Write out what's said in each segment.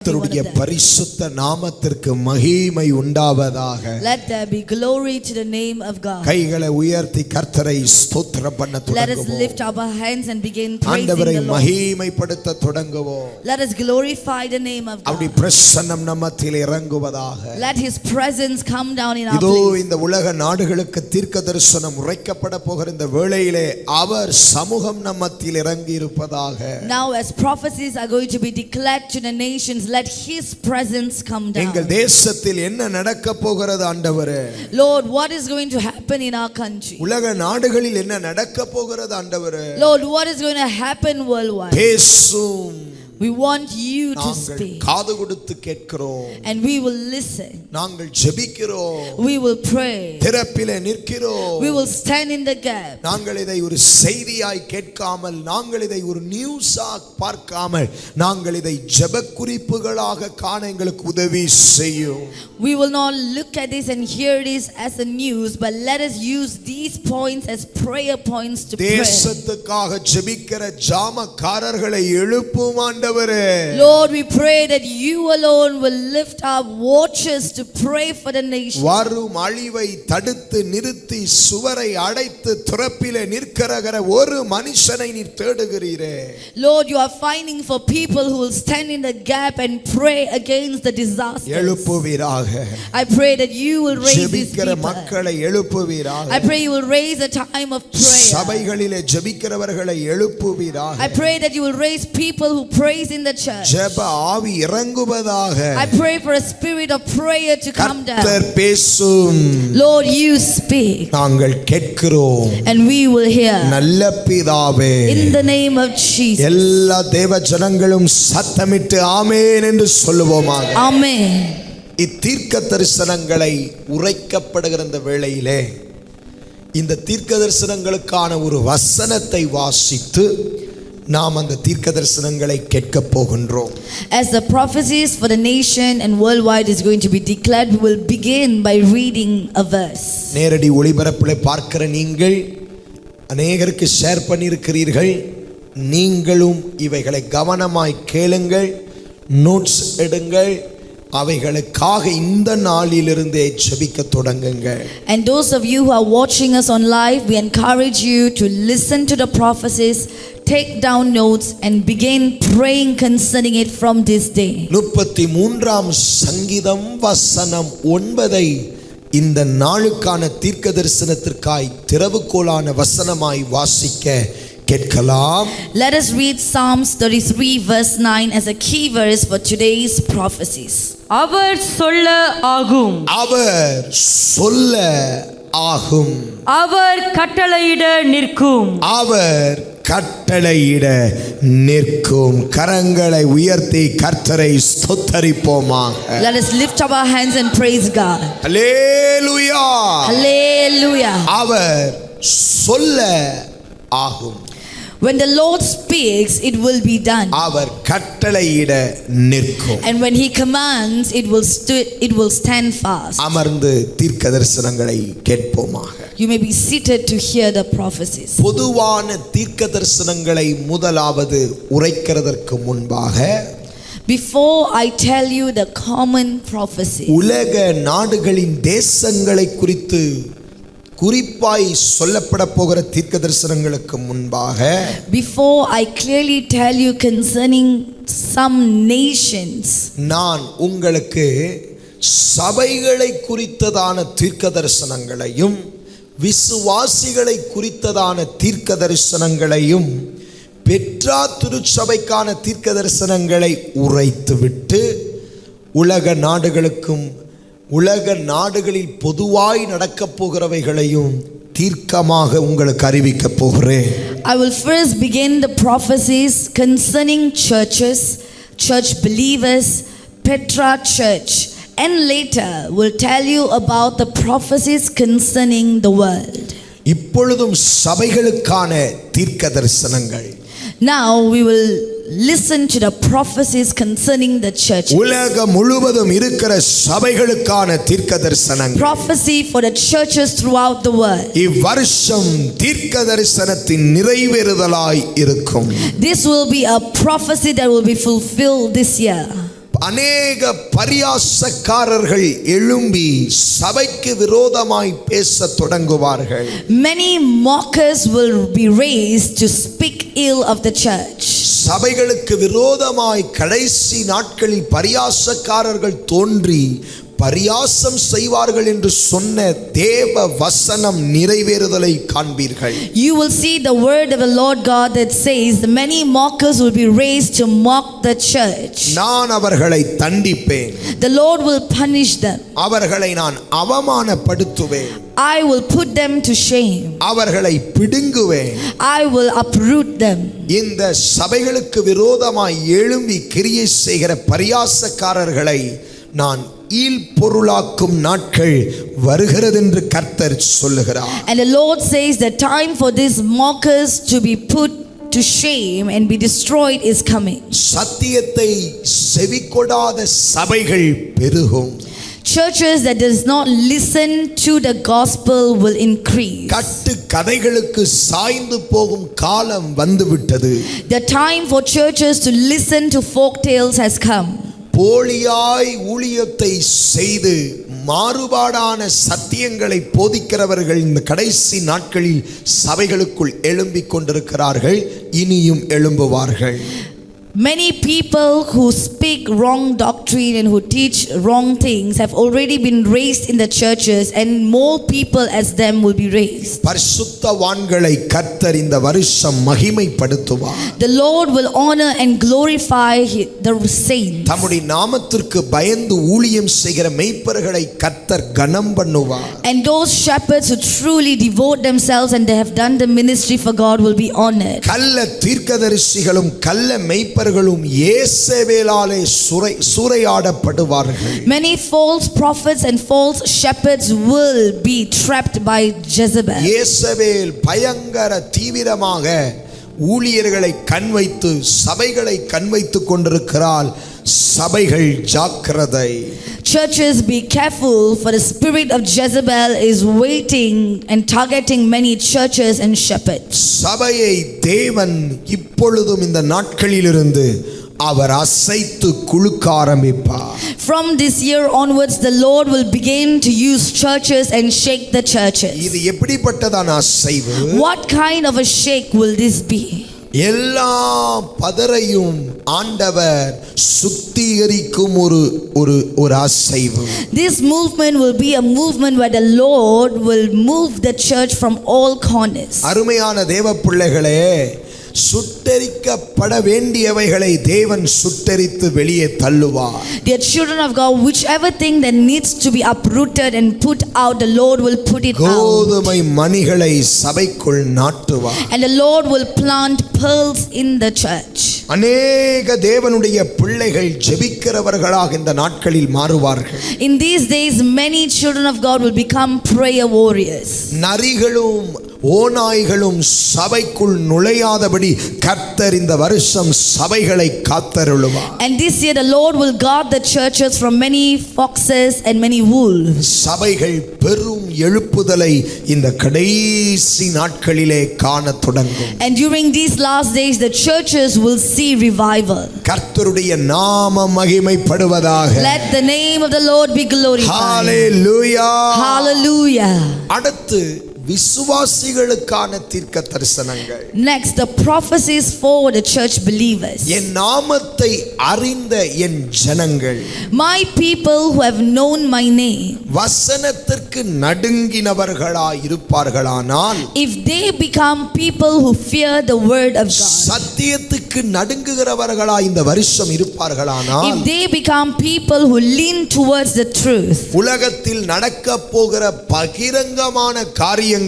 கர்த்தருடைய பரிசுத்த நாமத்திற்கு மகிமை உண்டாவதாக. Let there be glory to the name of God. கைகளை உயர்த்தி கர்த்தரை ஸ்தோத்திரம் பண்ண தொடங்குவோம். Let us lift up our hands and begin praising ஆண்டவரை the Lord. மகிமைப்படுத்த தொடங்குவோம். Let us glorify the name of God. அவருடைய பிரசன்னம் நம்மத்தில் இறங்குவதாக. Let his presence come down in our இதோ place. இந்த உலக நாடுகளுக்கு தீர்க்க தரிசனம் உரைக்கப்பட போகிற இந்த வேளையிலே அவர் சமூகம் நம்மத்தில் இறங்கி இருப்பதாக. Now as prophecies are going to be declared to the nations, let his presence come down. எங்கள் தேசத்தில் என்ன நடக்க போகிறது ஆண்டவரே? Lord, what is going to happen in our country? உலக நாடுகளில் என்ன நடக்க போகிறது ஆண்டவரே? Lord, what is going to happen worldwide? பேசும். We want you to நாங்கள் speak. காது கொடுத்து கேட்கிறோம். And we will listen. நாங்கள் ஜெபிக்கிறோம். We will pray. திறப்பிலே நிற்கிறோம். We will stand in the gap. நாங்கள் இதை ஒரு செய்தியாய் கேட்காமல், நாங்கள் இதை ஒரு நியூஸா பார்க்காமல், நாங்கள் இதை ஜெப குறிப்புகளாக காண எங்களுக்கு உதவி செய்யும். We will not look at this and hear this as a news, but let us use these points as prayer points to pray. தேசத்துக்காக ஜெபிக்கிற ஜாமக்காரர்களை எழுப்பும் ஆண்டவரே. Lord, we pray that you alone will lift up watchers to pray for the nation. வரும் அழிவை தடுத்து நிறுத்தி சுவரை அடைத்து துறப்பிலே நிற்கிற ஒரு மனுஷனை நீர் தேடுகிறீரே. Lord, you are finding for people who will stand in the gap and pray against the disasters. எழுப்புவீராக. I pray that you will raise these ஜெபிக்கிற people. மக்களை எழுப்புவீராக. I pray you will raise a time of prayer. சபைகளிலே ஜெபிக்கிறவர்களை எழுப்புவீராக. I pray that you will raise people who praise in the church. ஜெப ஆவி இறங்குவதாக. I pray for a spirit of prayer to come down. கர்த்தர் பேசும். Lord, you speak. நாங்கள் கேட்கிறோம். And we will hear. நல்ல பிதாவே. In the name of Jesus. எல்லா தேவ ஜனங்களும் சத்தமிட்டு ஆமென் என்று சொல்லுவோமாக. Amen. இத்தீர்க்க தரிசனங்களை உரைக்கப்படுகிற இந்த வேளையிலே இந்த தீர்க்க தரிசனங்களுக்கான ஒரு வசனத்தை வாசித்து நாம் அந்த தீர்க்க தரிசனங்களை கேட்க போகின்றோம். As the prophecies for the nation and worldwide is going to be declared, we will begin by reading a verse. நேரடி ஒளிபரப்பிலே பார்க்கிற நீங்கள் அநேகருக்கு ஷேர் பண்ணியிருக்கிறீர்கள். நீங்களும் இவைகளை கவனமாய் கேளுங்கள், நோட்ஸ் எடுங்கள், அவைகளுக்காக இந்த நாளிலிருந்தே ஜெபிக்க தொடங்குங்கள். And those of you who are watching us on live, we encourage you to listen to the prophecies, take down notes and begin praying concerning it from this day. 33ஆம் சங்கீதம் வசனம் 9 இந்த நாளுக்கான தீர்க்க தரிசனத்திற்காய் திறவுகோலான வசனமாய் வாசிக்க கேட்கலாம். Let us read Psalms 33 verse 9 as a key verse for today's prophecies. அவர் சொல்ல ஆகும். அவர் சொல்ல ஆகும். அவர் கட்டளையிட நிற்கும். அவர் கட்டளையிட நிற்கும். கரங்களை உயர்த்தி கர்த்தரை ஸ்தோத்தரிப்போமாக. Let us lift up our hands and praise God. Hallelujah. Hallelujah. அவர் சொல்ல ஆகும். When the Lord speaks, it will be done. அவர் கட்டளையிட நிற்கும். And when he commands, it will stand fast. அமர்ந்து தீர்க்க தரிசனங்களை கேட்போமாக. You may be seated to hear the prophecies. பொதுவான தீர்க்க தரிசனங்களை முதலாவது உரைக்கிறதற்கு முன்பாக, Before I tell you the common prophecy, உலக நாடுகளின் தேசங்களை குறித்து குறிப்பாய் சொல்லப்பட போகிற தீர்க்க தரிசனங்களுக்கு முன்பாக, before I clearly tell you concerning some nations, நான் உங்களுக்கு சபைகளை குறித்ததான தீர்க்க தரிசனங்களையும் விசுவாசிகளை குறித்ததான தீர்க்க தரிசனங்களையும் பெட்ரா திருச்சபைக்கான தீர்க்க தரிசனங்களை உரைத்துவிட்டு உலக நாடுகளுக்கும் உலக நாடுகளில் பொதுவாய் நடக்க போகிறவைகளையும் தீர்க்கமாக உங்களுக்கு அறிவிக்க போகிறேன். I will first begin the prophecies concerning churches, church believers, Petra Church, and later will tell you about the prophecies concerning the world. இப்பொழுதும் சபைகளுக்கான தீர்க்க தரிசனங்கள். Now we will listen to the prophecies concerning the church. உலகம் முழுவதும் இருக்கிற சபைகளுக்கான தீர்க்க தரிசனங்கள். Prophecy for the churches throughout the world. இவ்வருஷம் தீர்க்க தரிசனத்தின் நிறைவேறுதலாய் இருக்கும். This will be a prophecy that will be fulfilled this year. அநேக பரியாசக்காரர்கள் எழும்பி சபைக்கு விரோதமாய் பேசத் தொடங்குவார்கள். Many mockers will be raised to speak ill of the church. சபைகளுக்கு விரோதமாய் கடைசி நாட்களில் பரியாசக்காரர்கள் தோன்றி பரியாசம் செய்வார்கள் என்று சொன்ன தேவ வசனம் நிறைவேறுதலை காண்பீர்கள். You will see the word of the Lord God that says the many mockers will be raised to mock the church. நான் அவர்களை தண்டிப்பேன். The Lord will punish them. அவர்களை நான் அவமானப்படுத்துவேன். I will put them to shame. அவர்களை பிடுங்குவேன். I will uproot them. இந்த சபைகளுக்கு விரோதமாய் எழும்பி கிரியை செய்கிற பரியாசக்காரர்களை நான் ஈல்பொருளாக்கும் நாட்கள் வருகிறது என்று கர்த்தர் சொல்லுகிறார். And the Lord says the time for these mockers to be put to shame and be destroyed is coming. சத்தியத்தை செவிகொடாத சபைகள் பெருகும். Churches that does not listen to the gospel will increase. கட்டு கதைகளுக்கு சாய்ந்து போகும் காலம் வந்துவிட்டது. The time for churches to listen to folk tales has come. போலியாய் ஊழியத்தை செய்து மாறுபாடான சத்தியங்களை போதிக்கிறவர்கள் இந்த கடைசி நாட்களில் சபைகளுக்குள் எழும்பிக் கொண்டிருக்கிறார்கள். இனியும் எழும்புவார்கள். Many people who speak wrong doctrine and who teach wrong things have already been raised in the churches, and more people as them will be raised. பரிசுத்தவான்களை கர்த்தர் இந்த வருஷம் மகிமைப்படுத்துவார். The Lord will honor and glorify the saints. தம்முடைய நாமத்திற்கு பயந்து ஊழியம் செய்கிற மேய்ப்பர்களை கர்த்தர் கனம் பண்ணுவார். And those shepherds who truly devote themselves and they have done the ministry for God will be honored. கள்ள தீர்க்கதரிசிகளும் கள்ள மேய்ப்பர்களும் இயேசவேலாலே சூறையாடப்படுவார்கள். Many false prophets and false shepherds will be trapped by Jezebel. இயேசவேல் பயங்கர தீவிரமாக ஊழியர்களை கண்வைத்து சபைகளை கண்வைத்து கொண்டிருக்கிறாள். சபைகள் ஜாக்கிரதை. Churches, be careful, for the spirit of Jezebel is waiting and targeting many churches and shepherds. சபையை தேவன் இப்பொழுதும் இந்த நாட்களிலிருந்து அவர் அசைத்து குலுக்க ஆரம்பிப்பார். From this year onwards, the Lord will begin to use churches and shake the churches. இது எப்படிப்பட்டதான அசைவு? What kind of a shake will this be? எல்லா பதரையும் ஆண்டவர் சுத்திகரிக்கும் ஒரு அசைவு. This movement will be a movement where the Lord will move the church from all corners. அருமையான தேவ பிள்ளைகளே, சுட்டெரிக்கப்பட வேண்டியவைகளை தேவன் சுட்டெரித்து வெளியே தள்ளுவார். Dear children of God, whichever thing that needs to be uprooted and put out, the Lord will put it out. கோதுமை மணிகளை சபைக்குள் நாட்டுவார். And the Lord will plant pearls in the church. அநேக தேவனுடைய பிள்ளைகள் ஜெபிக்கிறவர்களாக இந்த நாட்களில் மாறுவார்கள். In these days, many children of God will become prayer warriors. நரிகளும் ஓநாய்களும் சபைக்குள் நுழையாதபடி கர்த்தர் இந்த வருஷம் சபைகளை காத்தருளுவார். And this year the Lord will guard the churches from many foxes and many wolves. சபைகள் பெரும் எழுப்புதலை இந்த கடைசி நாட்களிலே காணத் தொடங்கும். And during these last days the churches will see revival. கர்த்தருடைய நாமம் மகிமைப்படுவதாக. Let the name of the Lord be glorified. Hallelujah. Hallelujah. அடுத்து விசுவாசிகளுக்கான தீர்க்க தரிசனங்கள். Next, the prophecies for the church believers. என் நாமத்தை அறிந்த என் ஜனங்கள், My people who have known my name, வசனத்திற்கு நடுங்கினவர்களாய் இருப்பார்களானால், if they become people who fear the word of God, சத்தியத்துக்கு நடுங்குகிறவர்களாய் இந்த வருஷம் இருப்பார்களானால், if they become people who lean towards the truth, உலகத்தில் நடக்க போகிற பகிரங்கமான காரியங்களிலிருந்து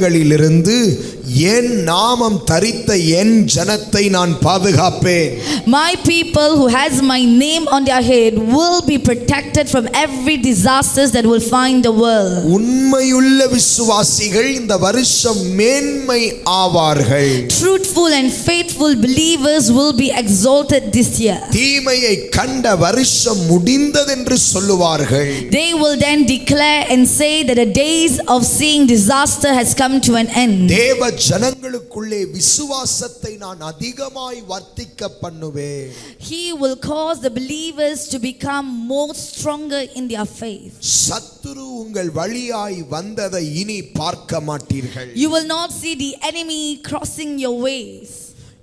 என் நாமம் தரித்த என் ஜனத்தை நான் பாதுகாப்பேன். my people who has my name on their head will be protected from every disasters that will find the world. உண்மையுள்ள விசுவாசிகள் இந்த வருஷம் மேன்மை ஆவார்கள். Truthful and faithful believers will be exalted this year. தீமையை கண்ட வருஷம் முடிந்ததென்று சொல்லுவார்கள். They will then declare and say that the days of seeing disaster has come to an end. தேவ ஜனங்களுக்குள்ளே விசுவாசத்தை நான் அதிகமாய் வர்த்திக்க பண்ணுவேன். He will cause the believers to become more stronger in their faith. சத்துரு உங்கள் வழியாய் வந்ததை இனி பார்க்க மாட்டீர்கள். You will not see the enemy crossing your ways.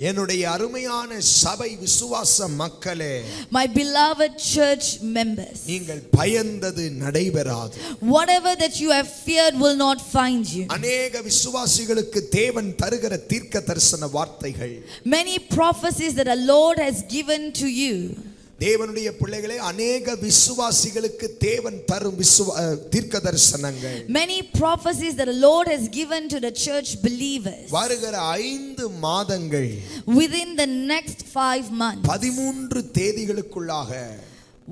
என்னுடைய அருமையான சபை விசுவாச மக்களே, My beloved church members, நீங்கள் பயந்தது நடைபெறாது. whatever that you have feared will not find you. அநேக விசுவாசிகளுக்கு தேவன் தருகிற தீர்க்க தரிசன வார்த்தைகள், Many prophecies that the Lord has given to you. தேவனுடைய பிள்ளைகளே, அநேக விசுவாசிகளுக்கு தேவன் தரும் தீர்க்க தரிசனங்கள், Many prophecies that the Lord has given to the church believers. வருகிற 5 மாதங்கள் Within the next 5 months, 13 தேதிகளுக்குள்ளாக,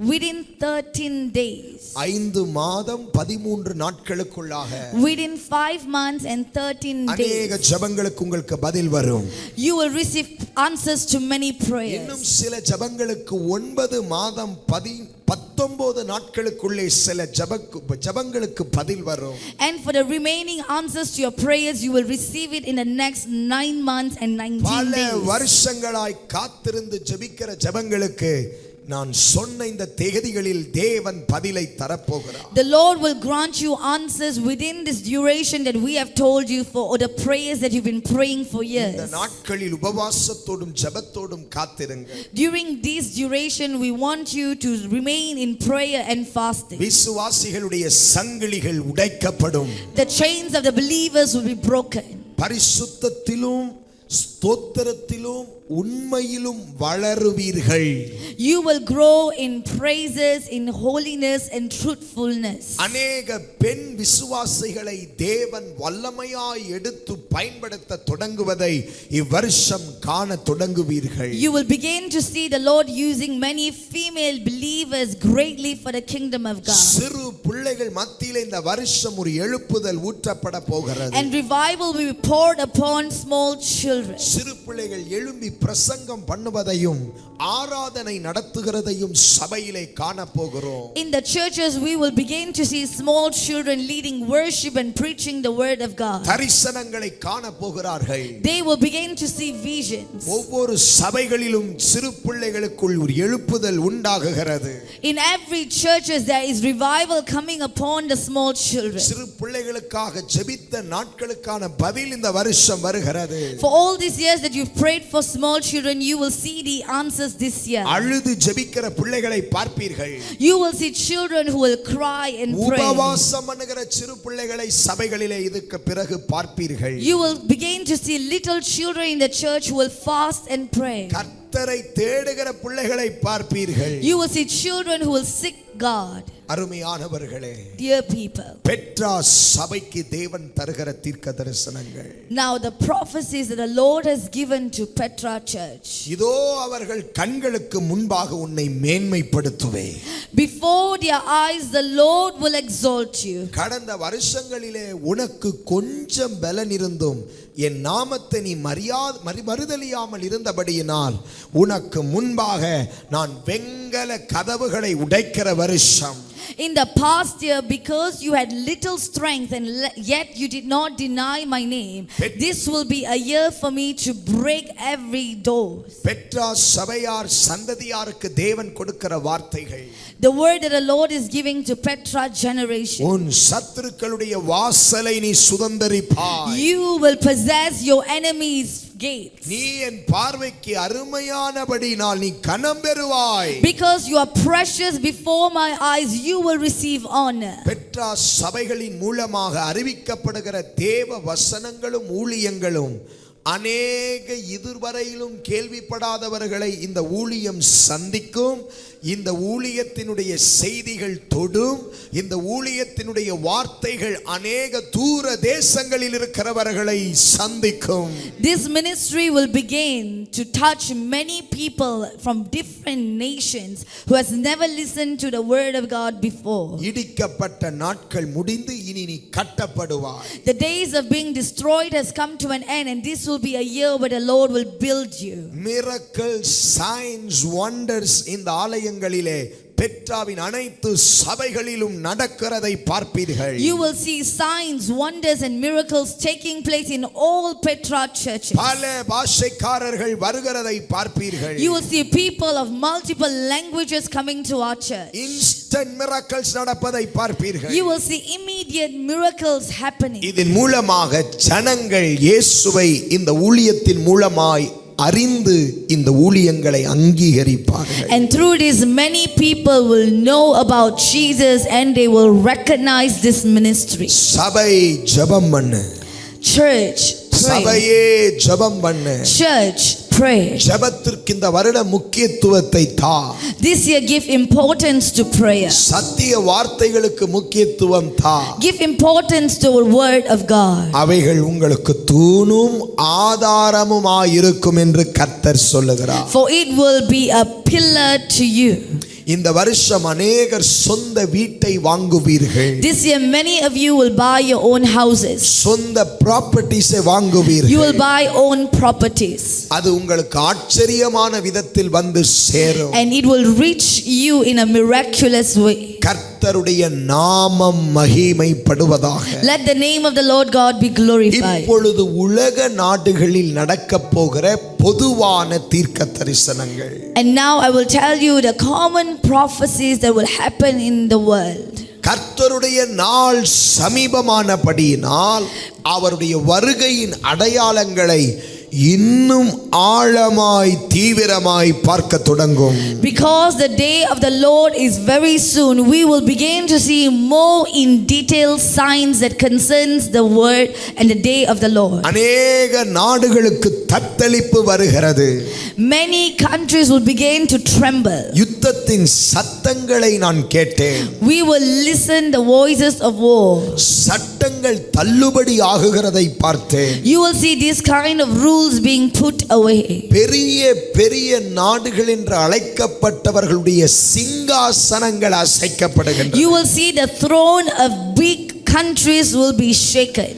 within 13 days, 5 மாதம் 13 நாட்களுக்குள்ளாக, within 5 months and 13 அநேக days, ஜெபங்களுக்கு உங்களுக்கு பதில் வரும். you will receive answers to many இன்னும் prayers. சில ஜெபங்களுக்கு 9 மாதம் 19 நாட்களுக்குள்ளே சில ஜெபங்களுக்கு பதில் வரும். And for the remaining answers to your prayers, you will receive it in the next 9 months and 19 பல days. வருஷங்களாய் காத்திருந்து ஜெபிக்கிற ஜெபங்களுக்கு நான் சொன்ன இந்த தேதிகளில் தேவன் பதிலை தரப்போகிறார். The Lord will grant you answers within this duration that we have told you for, or the prayers that you've been praying for இந்த years. நாட்களில் உபவாசத்தோடும் ஜெபத்தோடும் காத்திருங்கள். During this duration, we want you to remain in prayer and fasting. விசுவாசிகளுடைய சங்கிலிகள் உடைக்கப்படும். The chains of the believers will be broken. பரிசுத்தத்திலும் ஸ்தோத்திரத்திலும் உண்மையிலும் வளருவீர்கள். You will grow in praises, in holiness and truthfulness. அநேக பெண் விசுவாசிகளை தேவன் வல்லமையாய் எடுத்து பயன்படுத்த தொடங்குவதை இவ்வருஷம் காண தொடங்குவீர்கள். You will begin to see the Lord using many female believers greatly for the kingdom of God. சிறு பிள்ளைகள் மத்தியிலே இந்த வருஷம் ஒரு எழுப்புதல் ஊற்றப்பட போகிறது. And revival will be poured upon small children. சிறு பிள்ளைகள் எழும்பி பிரசங்கம் பண்ணுவதையும் ஆராதனை நடத்துகிறதையும் சபையிலே காண போகிறோம். In the churches we will begin to see small children leading worship and preaching the word of God. தரிசனங்களை காண போகிறார்கள். They will begin to see visions. ஒவ்வொரு சபைகளிலும் சிறு பிள்ளைகளுக்குள் ஒரு எழுப்புதல் உண்டாகுகிறது. In every churches there is revival coming upon the small children. சிறு பிள்ளைகளுக்காக ஜெபித்த நாட்களுக்கான பதில் இந்த வருஷம் வருகிறது. For all these years that you've prayed for small children, you will see the answers this year. அழுது ஜெபிக்கிற பிள்ளைகளை பார்ப்பீர்கள். You will see children who will cry and pray. உபவாசம் பண்ணுகிற சிறு பிள்ளைகளை சபைகளிலே இதுக்கு பிறகு பார்ப்பீர்கள். You will begin to see little children in the church who will fast and pray. கர்த்தரை தேடுகிற பிள்ளைகளை பார்ப்பீர்கள். You will see children who will seek God. அருமையானவர்களே, Dear people, பெட்ரா சபைக்கு தேவன் தருகிற தீர்க்க தரிசனங்கள், now the prophecies that the Lord has given to Petra church. இதோ அவர்கள் கண்களுக்கு முன்பாக உன்னை மேன்மைப்படுத்துவேன். Before their eyes the Lord will exalt you. கடந்த வருஷங்களிலே உனக்கு கொஞ்சம் பலன் இருந்தும் என் நாமத்தை நீ மறுதலியாமல் இருந்தபடியினால் உனக்கு முன்பாக நான் வெங்கல கதவுகளை உடைக்கிற வருஷம். In the past year, because you had little strength and yet you did not deny my name, this will be a year for me to break every door. Petra சபையார் சந்ததியாருக்கு தேவன் கொடுக்கிற வார்த்தைகள், The word that the Lord is giving to Petra generation. உன் சத்துருக்களுடைய வாசலை நீ சுதந்தரிப்பாய். You will possess your enemies' gates. நீ என் பார்வைக்கு அருமையானபடினால் நீ கனம் பெறுவாய். Because you are precious before my eyes, you will receive honor. பெட்ரா சபைகளின் மூலமாக அறிவிக்கப்படுகிற தேவ வசனங்களும் ஊழியங்களும் அநேக இதுவரையிலும் கேள்விப்படாதவர்களை இந்த ஊழியம் சந்திக்கும். இந்த ஊழியத்தினுடைய செய்திகள் தொடும். இந்த ஊழியத்தினுடைய வார்த்தைகள் அநேக தூர தேசங்களில் இருக்கிறவர்களை சந்திக்கும். This ministry will begin to touch many people from different nations who has never listened to the word of God before. இடிக்கப்பட்ட நாட்கள் முடிந்து இனி நீ கட்டப்படுவாய். The days of being destroyed has come to an end, and this will be a year where the Lord will build you. Miracles, signs, wonders இந்த ஆலயங்களிலே பெட்ராவின் அனைத்து சபைகளிலும் நடக்கிறதை பார்ப்பீர்கள். You will see signs, wonders and miracles taking place in all Petra churches. பல பாஷைக்காரர்கள் வருகிறதை பார்ப்பீர்கள். You will see people of multiple languages coming to our church. Instant miracles நடப்பதை பார்ப்பீர்கள். You will see immediate miracles happening. இதன் மூலமாக ஜனங்கள் இயேசுவை இந்த ஊழியத்தின் மூலமாய் அறிந்து இந்த ஊழியங்களை அங்கீகரிப்பார்கள். And through this many people will know about Jesus and they will recognize this ministry. சபை ஜெபம் பண்ணு. Church, pray. சபையே ஜெபம் பண்ணு. Church, pray. ஜெபத்திற்கு இந்த வருட முக்கியத்துவத்தை தா. This year give importance to prayer. சத்திய வார்த்தைகளுக்கு முக்கியத்துவம் தா. Give importance to the word of God. அவைகள் உங்களுக்கு தூணும் ஆதாரமுமாய் இருக்கும் என்று கர்த்தர் சொல்லுகிறார். For it will be a pillar to you. இந்த வருஷம் அநேகர் சொந்த வீட்டை வாங்குவீர்கள். This year many of you will buy your own houses. சொந்த ப்ராப்பர்ட்டிஸை வாங்குவீர்கள். You will buy own properties. அது உங்களுக்கு ஆச்சரியமான விதத்தில் வந்து சேரும். And it will reach you in a miraculous way. கர்த்தருடைய நாமம் மகிமைப்படுவதாக. Let the name of the Lord God be glorified. இப்பொழுது உலக நாடுகளில் நடக்கப் போகிற பொதுவான தீர்க்க தரிசனங்கள். And now I will tell you the common prophecies that will happen in the world. கர்த்தருடைய நாள் சமீபமானபடியினால் அவருடைய வருகையின் அடையாளங்களை இன்னும் ஆழமாய் தீவிரமாய் பார்க்க தொடங்கும். Because the day of the Lord is very soon, we will begin to see more in detail signs that concerns the word and the day of the Lord. அநேக நாடுகளுக்கு தத்தளிப்பு வருகிறது. Many countries will begin to tremble. யுத்தத்தின் சத்தங்களை நான் கேட்டேன். We will listen the voices of war. சட்டங்கள் தள்ளுபடி ஆகுகிறதை பார்த்தேன். You will see this kind of rules being put away. பெரிய பெரிய நாடுகள் என்று அழைக்கப்பட்டவர்களுடைய சிங்காசனங்கள் அசைக்கப்படுகின்றன. You will see the throne of big countries will be shaken.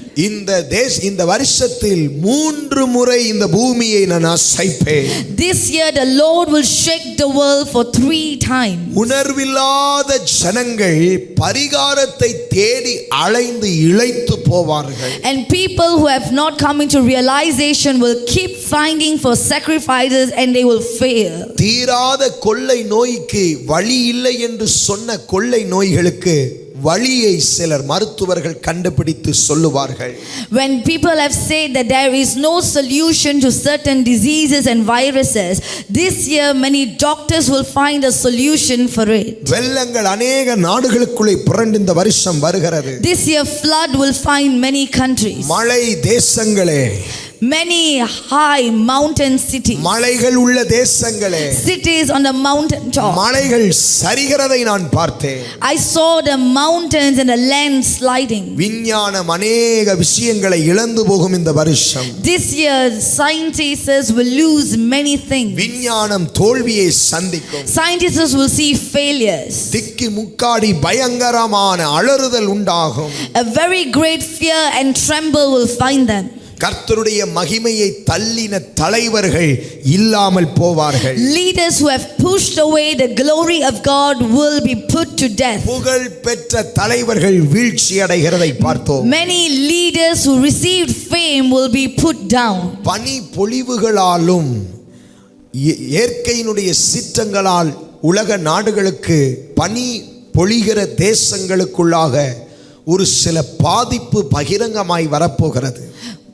இந்த வருஷத்தில் 3 முறை இந்த பூமியை நான் அசைப்பேன். This year the Lord will shake the world for 3 times. உணர்வில்லாத ஜனங்கள் பரிகாரத்தை தேடி அலைந்து இளைத்து போவார்கள். And people who have not come into realization will keep finding for sacrifices and they will fail. தீராத கொள்ளை நோய்க்கு வழி இல்லை என்று சொன்ன கொள்ளை நோய்களுக்கு வழியை சிலர் மருத்துவர்கள் கண்டுபிடித்து சொல்லுவார்கள். When people have said that there is no solution to certain diseases and viruses, this year many doctors will find a solution for it. வெள்ளங்கள் அநேக நாடுகளுக்குள்ளே புரண்டு இந்த வருஷம் வருகிறது. This year flood will find many countries. மலை தேசங்களே, Many high mountain cities. மலைகள் உள்ள தேசங்களே, Cities on the mountain top. மலைகள் சரிகிறதை நான் பார்த்தேன். I saw the mountains and the land sliding. விஞ்ஞானம் அநேக விஷயங்களை இழந்து போகும் இந்த வருஷம். This year scientists will lose many things. விஞ்ஞானம் தோல்வியை சந்திக்கும். Scientists will see failures. திக்கி முக்காடி பயங்கரமான அலறுதல் உண்டாகும். A very great fear and tremble will find them. கர்த்தருடைய மகிமையை தள்ளின தலைவர்கள் இல்லாமல் போவார்கள். Leaders who have pushed away the glory of God will be put to death. புகழ் பெற்ற தலைவர்கள் வீழ்ச்சி அடைகிறதை பார்த்தோம். Many leaders who received fame will be put down. பனி பொழிவுகளாலும் இயற்கையினுடைய சீற்றங்களால் உலக நாடுகளுக்கு பனி பொழிகிற தேசங்களுக்குள்ளாக ஒரு சில பாதிப்பு பகிரங்கமாய் வரப்போகிறது.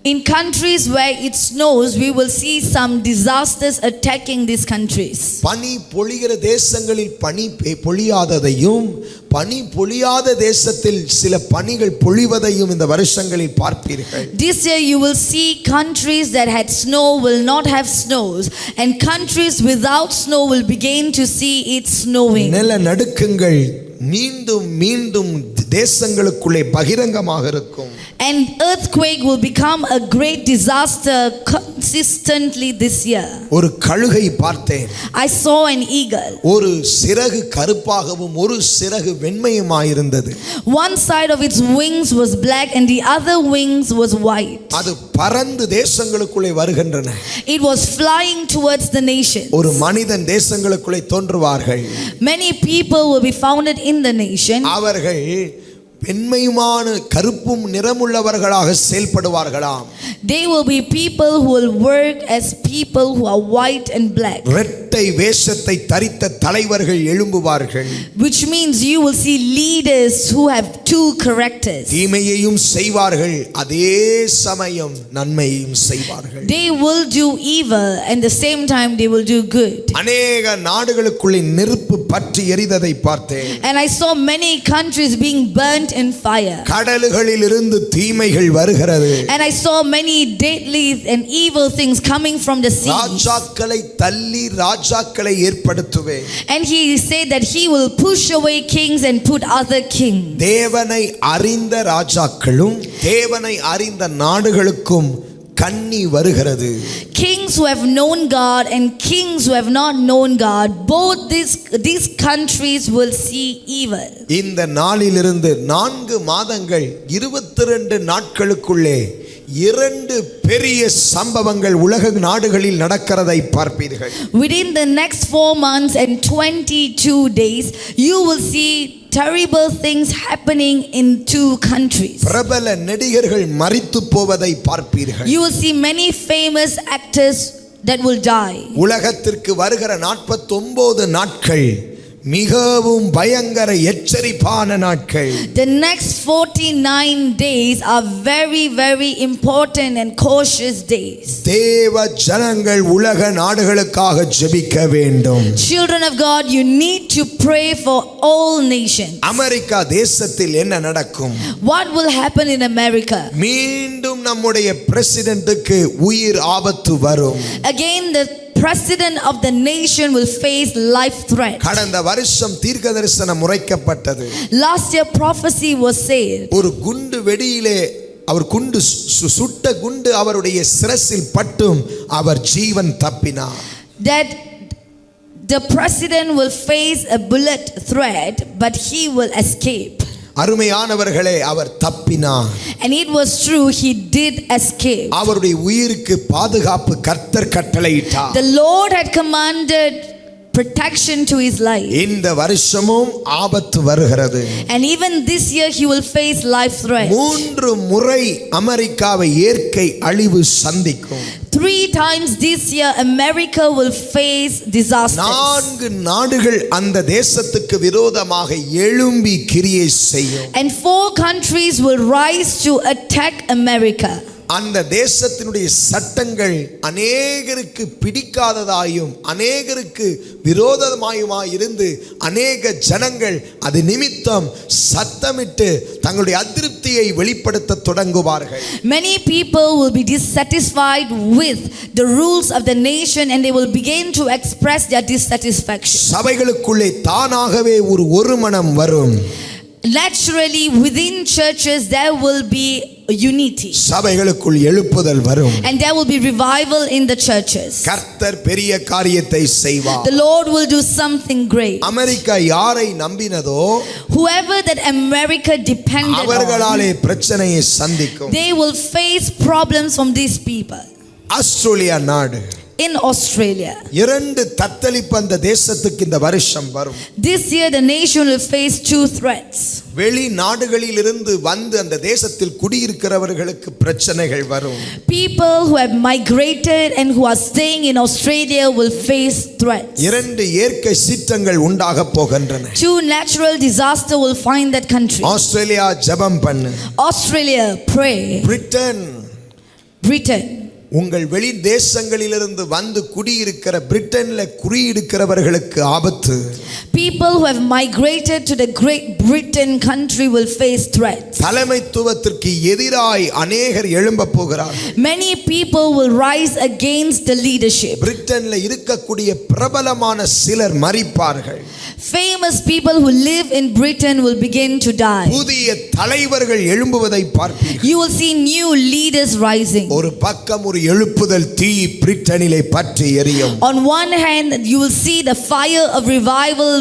In countries where it snows, we will see some disasters attacking these countries. பனி பொழிகிற தேசங்களில் பனி பொழியாததையும் பனி பொழியாத தேசத்தில் சில பனிகள் பொழிவதையும் இந்த வருஷங்களில் பார்ப்பீர்கள். This year you will see countries that had snow will not have snows, and countries without snow will begin to see it snowing. நிலநடுக்கங்கள் மீண்டும் மீண்டும் தேசங்களுக்குள்ளே பகிரங்கமாக இருக்கும். And earthquake will become a great disaster consistently this year. ஒரு கழுகை பார்த்தேன். I saw an eagle. ஒரு சிறகு கருப்பாகவும் ஒரு சிறகு வெண்மையுமாயிருந்தது. One side of its wings was black and the other wings was white. அது பறந்து தேசங்களுக்குள்ளே வருகின்றன. It was flying towards the nations. ஒரு மனிதன் தேசங்களுக்குள்ளே தோன்றுவார்கள். Many people will be founded in the nation. அவர்கள் வெண்மையுமான கருப்பும் நிறமுள்ளவர்களாக செயல்படுவார்களாம். They will be people who will work as people who are white and black. இரட்டை வேஷத்தை தரித்த தலைவர்கள் எழும்புவார்கள். Which means you will see leaders who have two characters. தீமையையும் செய்வார்கள், அதே சமயம் நன்மையையும் செய்வார்கள். They will do evil and the same time they will do good. அநேக நாடுகளுக்குள்ளே நெருப்பு பற்றி எரிந்ததை பார்த்தேன். And I saw many countries being burnt in fire. கடல்களில் இருந்து தீமைகள் வருகிறது. And I saw many deadly and evil things coming from the sea. ராஜாக்களை தள்ளி ராஜாக்களை ஏற்படுத்துவேன். And he said that he will push away kings and put other kings. தேவனை அறிந்த ராஜாக்களும் தேவனை அறிந்த நாடுகளுக்கும் கண்ணி வருகிறது. Kings who have known God and kings who have not known God, both these countries will see evil. இந்த நாளிலிருந்து 4 மாதங்கள் 22 நாட்களுக்குள்ளே 2 பெரிய சம்பவங்கள் உலக நாடுகளில் நடக்கிறதை பார்ப்பீர்கள். Within the next 4 months and 22 days, you will see terrible things happening in 2 countries. பிரபல நடிகர்கள் மரித்து போவதை பார்ப்பீர்கள். You will see many famous actors that will die. உலகத்திற்கு வருகிற 49 நாட்கள் மிகவும் பயங்கர எச்சரிப்பான நாட்கள். The next 49 days are very, very important and cautious days. தேவ ஜனங்கள் உலக நாடுகளுக்காக ஜெபிக்க வேண்டும். Children of God, you need to pray for all nations. America தேசத்தில் என்ன நடக்கும்? What will happen in America? மீண்டும் நம்முடைய பிரசிடென்ட்டுக்கு உயிர் ஆபத்து வரும். Again, the president of the nation will face life threat. கடந்த வருஷம் தீர்க்கதரிசனம் உரைக்கப்பட்டது. Last year prophecy was said. ஒரு குண்டு வெடியிலே அவர் குண்டு சுட்ட குண்டு அவருடைய சிரசில் பட்டும் அவர் ஜீவன் தப்பினார். That the president will face a bullet threat but he will escape. அருமையானவர்களே, அவர் தப்பினார். And it was true, he did escape. அவருடைய உயிருக்கு பாதுகாப்பு கர்த்தர் கட்டளையிட்டார். The Lord had commanded protection to his life. இந்த வருஷமும் ஆபத்து வருகிறது. And even this year he will face life threat. 3 முறை அமெரிக்காவை இயற்கை அழிவு சந்திக்கும். 3 times this year America will face disasters. 4 நாடுகள் அந்த தேசத்துக்கு விரோதமாக எழும்பி கிரியை செய்யும். And 4 countries will rise to attack America. அந்த தேசத்தினுடைய சட்டங்கள் அநேகருக்கு பிடிக்காததாயும் அநேகருக்கு விரோதமாயுமாய் இருந்து அநேக ஜனங்கள் அது நிமித்தம் சத்தமிட்டு தங்களுடைய அதிருப்தியை வெளிப்படுத்த தொடங்குவார்கள். Many people will be dissatisfied with the rules of the nation and they will begin to express their dissatisfaction. சபைகளுக்குள்ளே தானாகவே ஒரு மனம் வரும். Naturally within churches there will be unity. சபைகளுக்குள் எழுப்புதல் வரும். And there will be revival in the churches. கர்த்தர் பெரிய காரியத்தை செய்வார். The Lord will do something great. America யாரை நம்பினதோ Whoever that America depended on, அவர்களாலே பிரச்சனையை சந்திக்கும். they will face problems from these people. Australia நாடு In Australia, 2 தத்தளிப்பு அந்த தேசத்துக்கு இந்த வருஷம் வரும். this year the nation will face 2 threats. வெளி நாடுகளில் இருந்து வந்து அந்த தேசத்தில் குடியிருக்கிறவர்களுக்கு பிரச்சனைகள் வரும். People who have migrated and who are staying in Australia will face threats. 2 இயற்கை சீற்றங்கள் உண்டாக போகின்றன. 2 natural disaster will find that country. Australia ஜெபம் பண்ணு. Australia, pray. Britain, உங்கள் வெளி தேசங்களிலிருந்து வந்து குடியிருக்கிற பிரிட்டன்ல குடியிருக்கிறவர்களுக்கு ஆபத்து. people who have migrated to the Great Britain country will face threats. தலைமைத்துவத்திற்கு எதிராய் அநேகர் எழும்ப போகிறார்கள். Many people will rise against the leadership. பிரிட்டன்ல இருக்கக்கூடிய பிரபலமான சிலர் மரிப்பார்கள். Famous people who live in Britain will begin to die. புதிய தலைவர்கள் எழும்புவதை பார்ப்பீர்கள். You will see new leaders rising. ஒரு பக்கம் ஒரு எழுப்புதல் தீ பிரிட்டனிலே பற்றி எரியும். On one hand, you will see the fire of revival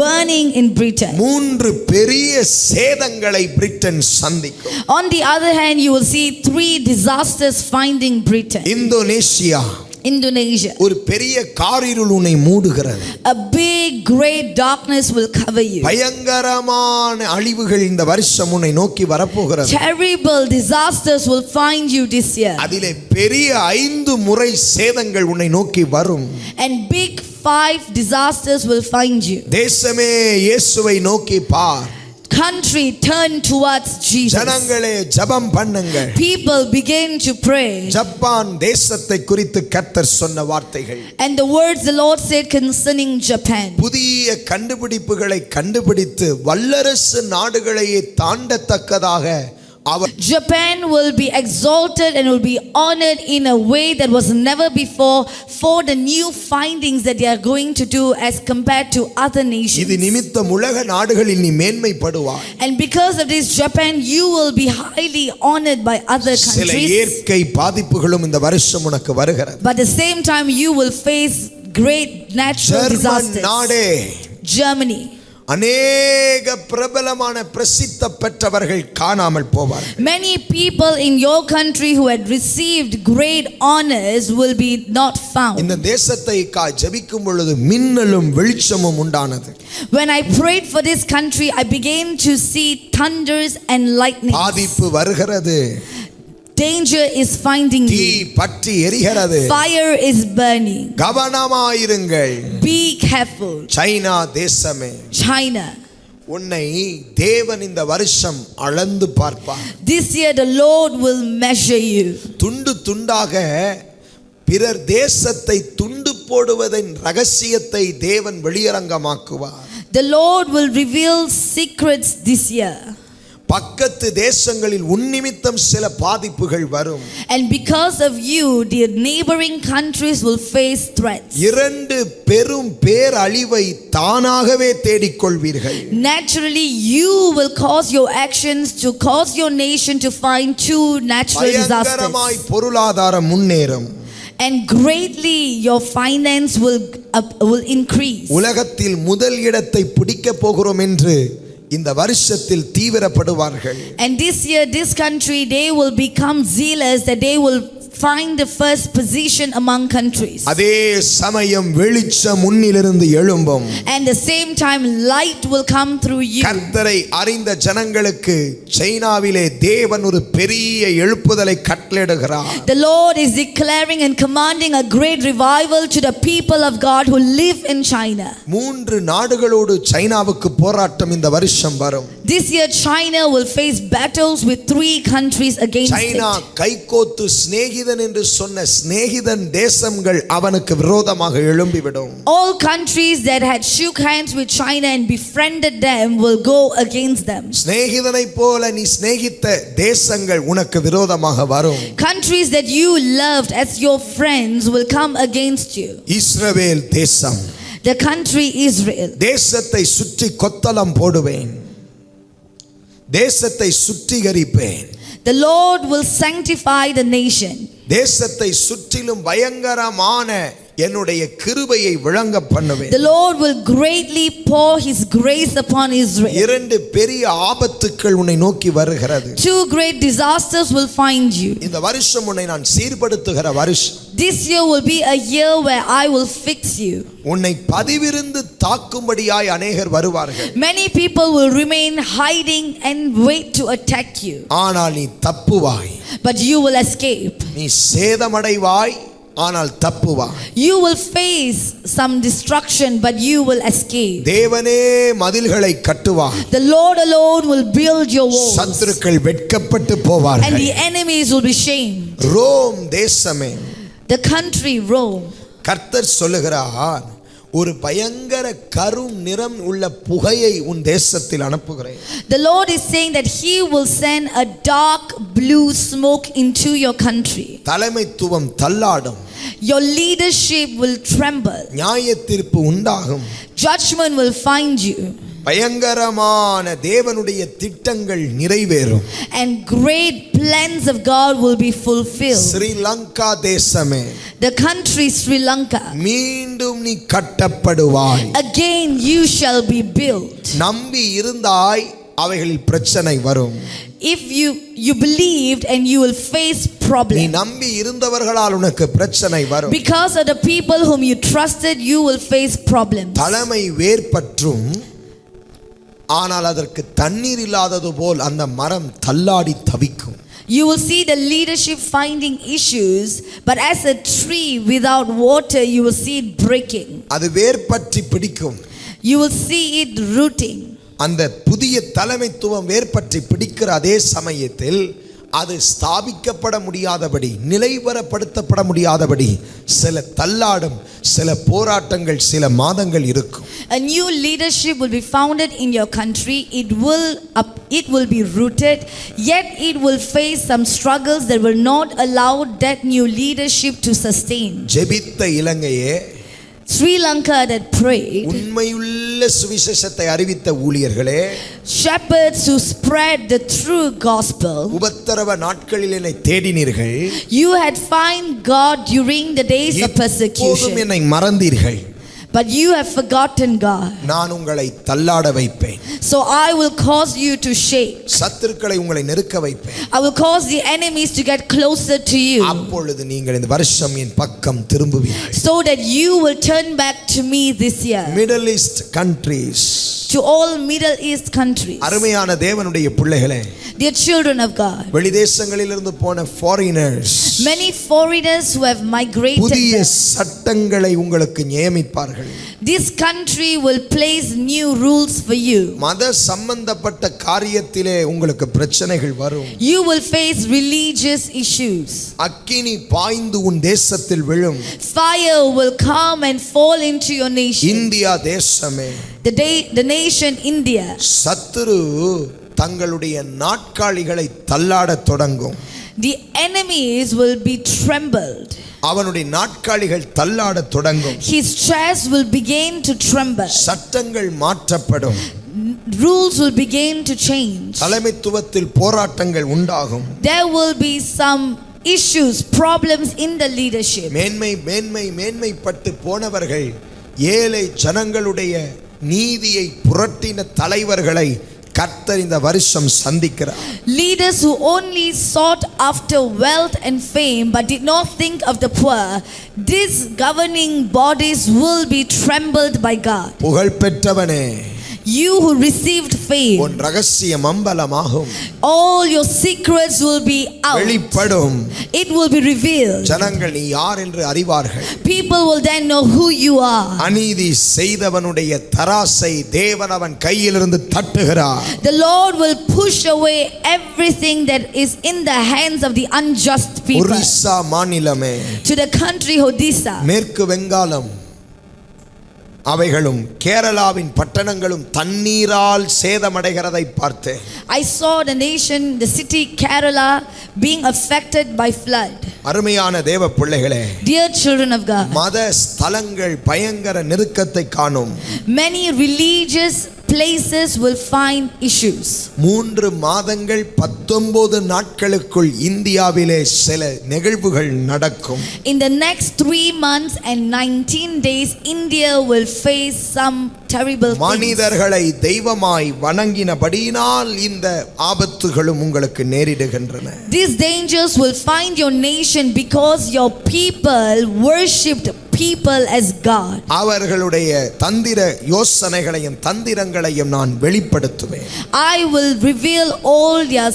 burning in Britain. 3 பெரிய சேதங்களை பிரிட்டன் சந்திக்கும். On the other hand, you will see 3 disasters finding Britain. Indonesia Indonesia. ஒரு பெரிய காரிருள் உன்னை மூடுகிறது. A big great darkness will cover you. பயங்கரமான அழிவுகள் இந்த வருஷம் உன்னை நோக்கி வரப்போகிறது. Terrible disasters will find you this year. அதிலே பெரிய 5 முறை சேதங்கள் உன்னை நோக்கி வரும். And big 5 disasters will find you. தேசமே இயேசுவை நோக்கி பார். Country, turn towards Jesus. ஜனங்களே ஜெபம் பண்ணுங்கள். People begin to pray. Japan தேசத்தை குறித்து கர்த்தர் சொன்ன வார்த்தைகள். And the words the Lord said concerning Japan. புதிய கண்டுபிடிப்புகளை கண்டுபிடித்து வல்லரசு நாடுகளையே தாண்டத்தக்கதாக Japan will be exalted and will be honored in a way that was never before for the new findings that they are going to do as compared to other nations. இது நிமித்தம் உலக நாடுகளில் நீ மேன்மைப்படுவாய். And because of this, Japan, you will be highly honored by other சில countries. இயற்கை பாதிப்புகளும் இந்த வருஷம் உனக்கு வருகிறது. But at the same time, you will face great natural disasters. நாடே, Germany. அநேக பிரபலமான பிரசித்த பெற்றவர்கள் காணாமல் போவார்கள். Many people in your country who had received great honors will be not found. இந்த தேசத்தை ஜெபிக்கும் பொழுது மின்னலும் வெளிச்சமும் உண்டானது. When I prayed for this country, I began to see thunders and lightning. பாதிப்பு வருகிறது. Danger is finding தீ you. பற்றி எரிகிறது. Fire is burning. கவனமாயிருங்கள். Be careful. China தேசமே, China. உன்னை தேவன் இந்த வருஷம் அளந்து பார்ப்பார். This year the Lord will measure you. துண்டு துண்டாக பிறர் தேசத்தை துண்டு போடுவதின் ரகசியத்தை தேவன் வெளியரங்கமாக்குவார். The Lord will reveal secrets this year. பக்கத்து தேசங்களில் உன்னிமித்தம் சில பாதிப்புகள் வரும். And because of you, the neighboring countries will face threats. 2 பெரும் பேரழிவை தானாகவே தேடிக்கொள்வீர்கள். Naturally, you will cause your actions to cause your nation to find 2 natural பயங்கரமாய் disasters. பொருளாதாரம் முன்னேறும். And greatly your finance will increase. உலகத்தில் முதல் இடத்தை பிடிக்க போகிறோம் என்று இந்த வருஷத்தில் தீவிரப்படுவார்கள். And this year, this country, they will become zealous that they will find the first position among countries. அதே சமயம் வெளிச்சம் முன்னிலிருந்து எழும்பும். And the same time, light will come through you. கர்த்தரை அறிந்த ஜனங்களுக்கு சைனாவிலே தேவன் ஒரு பெரிய எழுப்புதலை கட்டளையிடுகிறார். The Lord is declaring and commanding a great revival to the people of God who live in China. 3 நாடுகளோடு சைனாவுக்கு போராட்டம் இந்த வருஷம் வரும். This year China will face battles with 3 countries against China it. கைகோத்து சிநேகிதன் என்று சொன்ன சிநேகிதன் தேசங்கள் அவனுக்கு விரோதமாக எழும்பிவிடும். All countries that had shook hands with China and befriended them will go against them. சிநேகிதனை போல நீ சிநேகித்த தேசங்கள் உனக்கு விரோதமாக வரும். Countries that you loved as your friends will come against you. இஸ்ரவேல் தேசம், The country Israel. தேசத்தை சுற்றி கொத்தளம் போடுவேன், தேசத்தை சுத்திகரிப்பேன். The Lord will sanctify the nation. தேசத்தை சுற்றிலும் பயங்கரமான என்னுடைய கிருபையை விளங்க பண்ணுவேன். The Lord will greatly pour his grace upon Israel. 2 பெரிய ஆபத்துக்கள் உன்னை நோக்கி வருகிறது. 2 great disasters will find you. இந்த வருஷம் உன்னை நான் சீர்படுத்துகிற வருஷம். This year will be a year where I will fix you. உன்னை பதிவிருந்து தாக்கும்படியாய் அநேகர் வருவார்கள். Many people will remain hiding and wait to attack you. ஆனால் நீ தப்புவாய். But you will escape. நீ சேதமடைவாய், ஆனால் தப்புவாய். You will face some destruction, but you will escape. தேவனே மதில்களை கட்டுவார். The Lord alone will build your walls. சத்துருக்கள் வெட்கப்பட்டு And போவார்கள். the enemies will be shamed. Rome தேசமே, The country Rome. கர்த்தர் சொல்லுகிறார், ஒரு பயங்கர கரும் நிறம் உள்ள புகையை உன் தேசத்தில் அனுப்புகிறேன். The Lord is saying that he will send a dark blue smoke into your country. தலைமைத்துவம் தள்ளாடும். Your leadership will tremble. நியாயத்தீர்ப்பு உண்டாகும். Judgment will find you. பயங்கரமான தேவனுடைய திட்டங்கள் நிறைவேறும். And great plans of God will be fulfilled. Sri Lanka தேசமே, The country Sri Lanka, மீண்டும் நீ கட்டப்படுவாய். again you shall be built. நம்பி இருந்தாய், அவைகளில் பிரச்சனை வரும். If you believed, and you will face நீ problems. நம்பி இருந்தவர்களால் உனக்கு பிரச்சனை வரும். Because of the people whom you trusted, you will face problems. தலைமை வேர்பற்றும், ஆனால் அதற்கு தண்ணீர் இல்லாதது போல் அந்த மரம் தள்ளாடி தவிக்கும். You will see the leadership finding issues, but as a tree without water, you will see it breaking. அது வேர்பற்றி பிடிக்கும். You will see it rooting. அந்த புதிய தலைமைத்துவம் வேர்பற்றி பிடிக்கிற அதே சமயத்தில் அது ஸ்தாபிக்கப்பட முடியாதபடி, நிலைவரப்படுத்தப்பட முடியாதபடி சில தள்ளாடும், சில போராட்டங்கள், சில மாதங்கள் இருக்கும். A new leadership will be founded in your country. It will be rooted, yet it will face some struggles that will not allow that new leadership to sustain. ஜெபித்த இலங்கையே, Sri Lanka that prayed, உண்மையுள்ள சுவிசேஷத்தை அறிவித்த ஊழியர்களே, shepherds who spread the true gospel, உபத்திரவ நாட்களில் என்னை தேடினீர்கள், you had find God during the days of இப்போதும் persecution, என்னை மறந்தீர்கள். but you have forgotten God. நான் உங்களை தள்ளாட வைப்பேன். So I will cause you to shake. சத்துருக்களை உங்களை நெருக்க வைப்பேன். I will cause the enemies to get closer to you, அப்பொழுது நீங்கள் இந்த வருஷம் என் பக்கம் திரும்புவீர்கள். so that you will turn back to me this year. Middle East countries, To all Middle East countries, அருமையான தேவனுடைய பிள்ளைகளே, dear children of God, வெளிதேசங்களிலிருந்து போன foreigners many foreigners who have migrated புதிய there, சட்டங்களை உங்களுக்கு நியமிப்பார்கள். this country will place new rules for you. மத சம்பந்தப்பட்ட காரியத்திலே உங்களுக்கு பிரச்சனைகள் வரும். You will face religious issues. அக்கினி பாய்ந்து உன் தேசத்தில் விழும். Fire will come and fall into your nation. India தேசமே, The nation India, சத்துரு தங்களுடைய நாட்காலிகளை தள்ளாடத் தொடங்கும். the enemies will be trembled. அவனுடைய நாட்காலிகள் தள்ளாடத் தொடங்கும். His chairs will begin to tremble. சட்டங்கள் மாற்றப்படும். Rules will begin to change. தலைமைத்துவத்தில் போராட்டங்கள் உண்டாகும். There will be some issues, problems in the leadership. மேன்மைப்பட்டு போனவர்கள் ஏழை ஜனங்களுடைய நீதியை புரட்டின தலைவர்களை கர்த்தர் இந்த வருஷம் சந்திக்கிறார். Leaders who only sought after wealth and fame but did not think of the poor, these governing bodies will be trembled by God. புகழ் பெற்றவனே, You who received fame, உன் ரகசியம் அம்பலமாகும். all your secrets will be out. வெளிப்படும். It will be revealed. ஜனங்கள் நீ யார் என்று அறிவார்கள். People will then know who you are. அநீதி செய்தவனுடைய தராசை தேவன் அவன் கையிலிருந்து தட்டுகிறார். The Lord will push away everything that is in the hands of the unjust people. Orissa மாநிலமே, To the country Odisha, மேற்கு வங்காளம், அவைகளும் கேரளாவின் பட்டணங்களும் தண்ணீரால் சேதமடைகிறதை பார்த்தேன். I saw the nation, the city Kerala being affected by flood. அருமையான தேவ பிள்ளைகளே, Dear children of God, மத ஸ்தலங்கள் பயங்கர நெருக்கத்தை காணும். many religious places will find issues. 3 மாதங்கள் 19 நாட்களுக்குள் இந்தியாவிலே சில நிகழ்வுகள் நடக்கும். In the next 3 months and 19 days, India will face some terrible things. மனிதர்களை தெய்வமாய் வணங்கினபடியினால் இந்த ஆபத்துகளும் உங்களுக்கு நேரிடுகின்றன. These dangers will find your nation because your people worshipped people as God. அவர்களுடைய தந்திர யோசனைகளையும் தந்திரங்களையும் நான் வெளிப்படுத்துவேன். I will reveal all their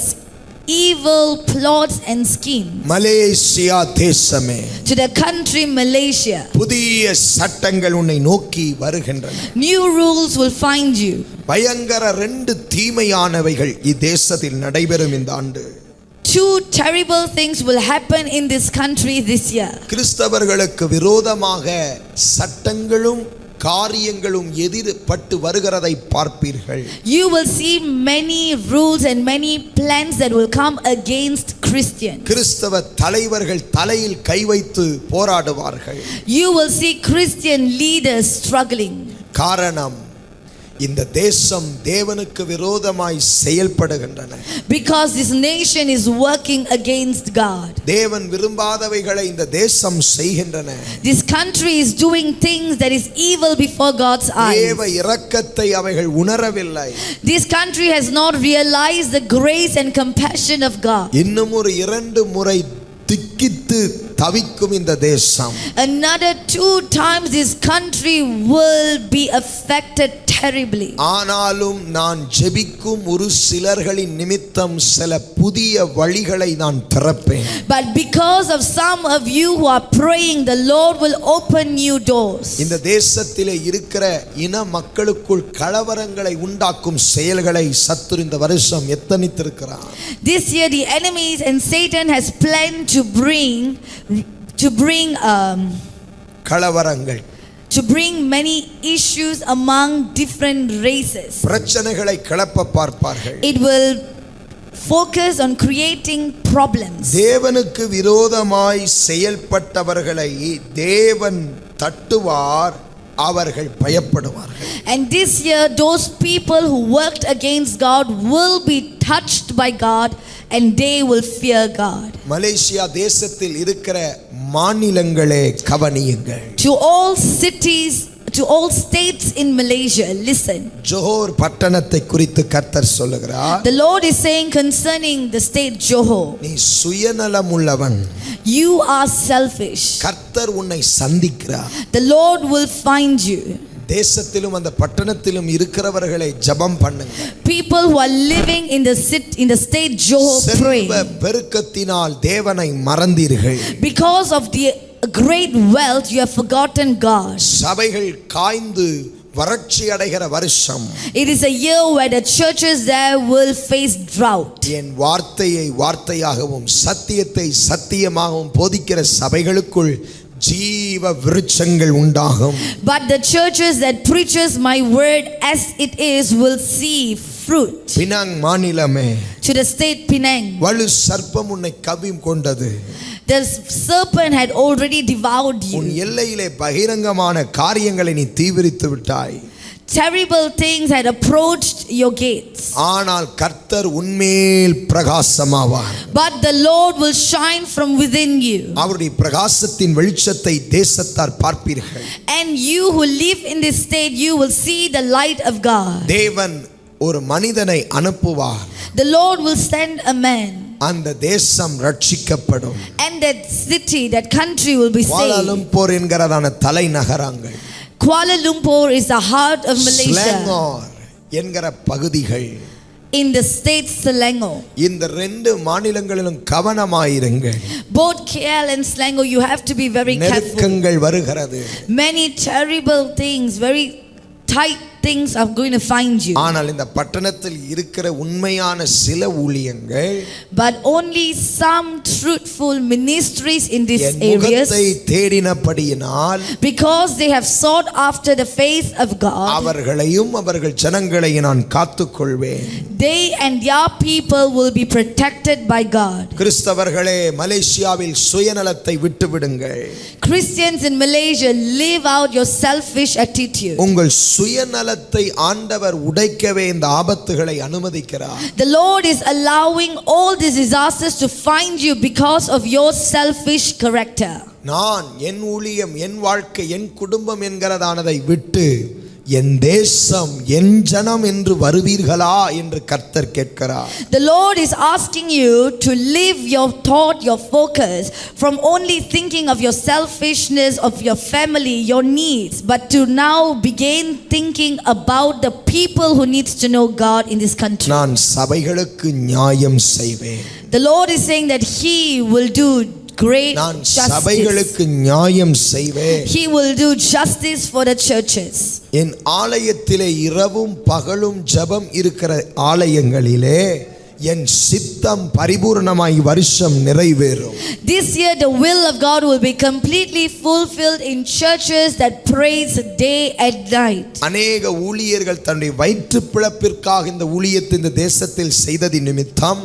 evil plots and schemes. Malaysia தேசமே, To the country Malaysia, புதிய சட்டங்கள் உன்னை நோக்கி வருகின்றன. new rules will find you. பயங்கர 2 தீமையானவைகள் இத்தேசத்தில் நடைபெறும் இந்த ஆண்டு. 2 terrible things will happen in this country this year. கிறிஸ்தவர்களுக்கு விரோதமாக சட்டங்களும் காரியங்களும் எதிர்பட்டு வருகிறதை பார்ப்பீர்கள். You will see many rules and many plans that will come against Christians. கிறிஸ்தவ தலைவர்கள் தலையில் கை வைத்து போராடுவார்கள். You will see Christian leaders struggling. காரணம், இந்த தேசம் தேவனுக்கு விரோதமாய் செயல்படுகின்றன. Because this nation is working against God. தேவன் விரும்பாதவைகளை இந்த தேசம் செய்கின்றன. This country is doing things that is evil before God's eyes. தேவ இரக்கத்தை அவைகள் உணரவில்லை. This country has not realized the grace and compassion of God. இன்னும் ஒரு 2 முறை திக்கித்து தவிக்கும் இந்த தேசம். Another 2 times this country will be affected terribly. ஆனாலும் நான் ஜெபிக்கும் ஒரு சிலர்களின் நிமித்தம் சில புதிய வழிகளை நான் திறப்பேன். But because of some of you who are praying, the Lord will open new doors. இந்த தேசத்திலே இருக்கிற இன மக்களுக்குள் கலவரங்களை உண்டாக்கும் செயல்களை சத்துரு இந்த வருஷம் எத்தனித்திருக்கிறார். This year the enemies and Satan has planned to bring கலவரங்கள், to bring many issues among different races. பிரச்சனைகளை கிளப்ப பார்ப்பார்கள். It will focus on creating problems. தேவனுக்கு விரோதமாய் செயல்பட்டவர்களை தேவன் தட்டுவார், அவர்கள் பயப்படுவார்கள். And this year those people who worked against God will be touched by God and they will fear God. Malaysia தேசத்தில் இருக்கிற மாநிலங்களே கவனியுங்கள். To all cities, to all states in Malaysia, listen. Johor பட்டணத்தை குறித்து கர்த்தர் சொல்லுகிறார். The Lord is saying concerning the state Johor, நீ சுயநலம் உள்ளவன். you are selfish. கர்த்தர் உன்னை சந்திக்கிறார். The Lord will find you. தேசத்திலும் அந்த பட்டணத்திலும் இருக்கிறவர்களை ஜெபம் பண்ணுங்க. People who are living in the state Johor, pray. செல்வ பெருக்கத்தினால் தேவனை மறந்தீர்கள். Because of the great wealth you have forgotten God. சபைகள் காய்ந்து வறட்சி அடைகிற வருஷம். It is a year where the churches there will face drought. என் வார்த்தையை வார்த்தையாகவும் சத்தியத்தை சத்தியமாகவும் போதிக்கிற சபைகளுக்குள் ஜீவ விருட்சங்கள் உண்டாகும். But the churches that preaches my word as it is will see fruit. Penang மாநிலமே, To the state Penang, வலு சர்ப்பம் உன்னை கவ்விம் கொண்டது. the serpent had already devoured உன் you. எல்லையிலே பகிரங்கமான காரியங்களை நீ தீவிரித்து விட்டாய். Terrible things had approached your gates. ஆனால் கர்த்தர் உன்மேல் பிரகாசமாவார். But the Lord will shine from within you. அவருடைய பிரகாசத்தின் வெளிச்சத்தை தேசத்தார் பார்ப்பீர்கள். And you who live in this state, you will see the light of God. தேவன் ஒரு மனிதனை அனுப்புவார். The Lord will send a man. அந்த தேசம் ரட்சிக்கப்படும். And that city, that country will be saved. குவாலாலம்பூர் என்கிறதான தலைநகரங்கள், Kuala Lumpur is the heart of Malaysia. Selangor என்கிற பகுதிகள், In the state Selangor. இந்த 2 மாநிலங்களிலும் கவனமாயிருங்கள். Both KL and Selangor, you have to be very careful. நெருக்கங்கள் வருகிறது. Many terrible things, very tight things are going to find you. ஆனால் இந்த பட்டணத்தில் இருக்கிற உண்மையான சில ஊழியங்கள், But only some truthful ministries in these N areas, முகத்தை தேடினபடியினால் because they have sought after the face of God, அவர்களையும் அவர்கள் ஜனங்களையும் நான் காத்துக்கொள்வேன். they and their people will be protected by God. கிறிஸ்தவர்களே, மலேசியாவில் சுயநலத்தை விட்டுவிடுங்கள். Christians in Malaysia, live out your selfish attitude. உங்கள் சுயநலத்தை ஆண்டவர் உடைக்கவே இந்த ஆபத்துகளை அனுமதிக்கிறார். The Lord is allowing all these disasters to find you because of your selfish character. நான் என் ஊழியம், என் வாழ்க்கை, என் குடும்பம் என்கிறதானதை விட்டு என் தேசம், என் ஜனம் என்று வருவீர்களா என்று கர்த்தர் கேட்கிறார். The Lord is asking you to leave your thought, your focus from only thinking of your selfishness, of your family, your needs, but to now begin thinking about the people who needs to know God in this country. நான் சபைகளுக்கு நியாயம் செய்வேன். The Lord is saying that He will do great நான் justice. சபைகளுக்கு நியாயம் செய்வேன். He will do justice for the churches. என் ஆலயத்திலே இரவும் பகலும் ஜெபம் இருக்கிற ஆலயங்களிலே என் சித்தம் பரிபூர்ணமாய் வருஷம் நிறைவேறும். This year the will of God will be completely fulfilled in churches that praise day and night. அநேக ஊழியர்கள் தன்னுடைய வயிற்று பிழைப்பிற்காக இந்த ஊழியத்தை இந்த தேசத்தில் செய்ததின் நிமித்தம்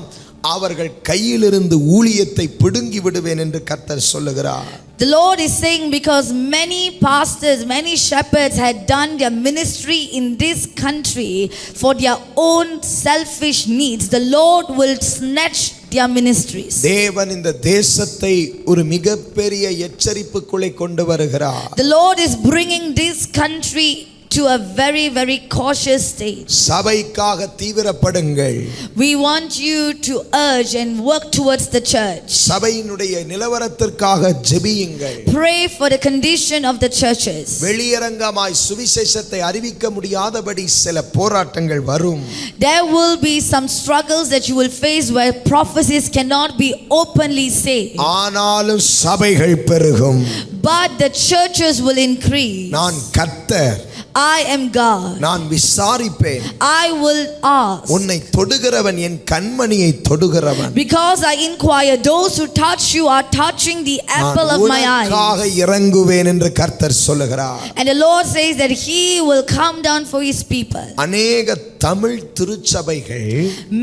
அவர்கள் கையிலிருந்து ஊழியத்தை பிடுங்கி விடுவேன் என்று கர்த்தர் சொல்லுகிறார். The Lord is saying, because many pastors, many shepherds had done their ministry in this country for their own selfish needs, the Lord will snatch their ministries. தேவன் இந்த தேசத்தை ஒரு மிகப்பெரிய எச்சரிப்புக்குள்ளே கொண்டு வருகிறார். The Lord is bringing this country to a very, very cautious stage. சபைக்காக தீவிரப்படுங்கள். We want you to urge and work towards the church. சபையினுடைய நிலவரத்திற்காக ஜெபியுங்கள். Pray for the condition of the churches. வெளியரங்கமாய் சுவிசேஷத்தை அறிவிக்க முடியாதபடி சில போராட்டங்கள் வரும். There will be some struggles that you will face where prophecies cannot be openly said. ஆனாலும் சபைகள் பெருகும். But the churches will increase. நான் கர்த்தர். I am God. நான் விசாரிப்பேன். I will ask. உன்னை தொடுகிறவன் என் கண்மணியை தொடுகிறவன். Because I inquire, those who touch you are touching the apple of my eye. உனக்காக இறங்குவேன் என்று கர்த்தர் சொல்லுகிறார். And the Lord says that He will come down for His people. அநேக Tamil திருச்சபைகள்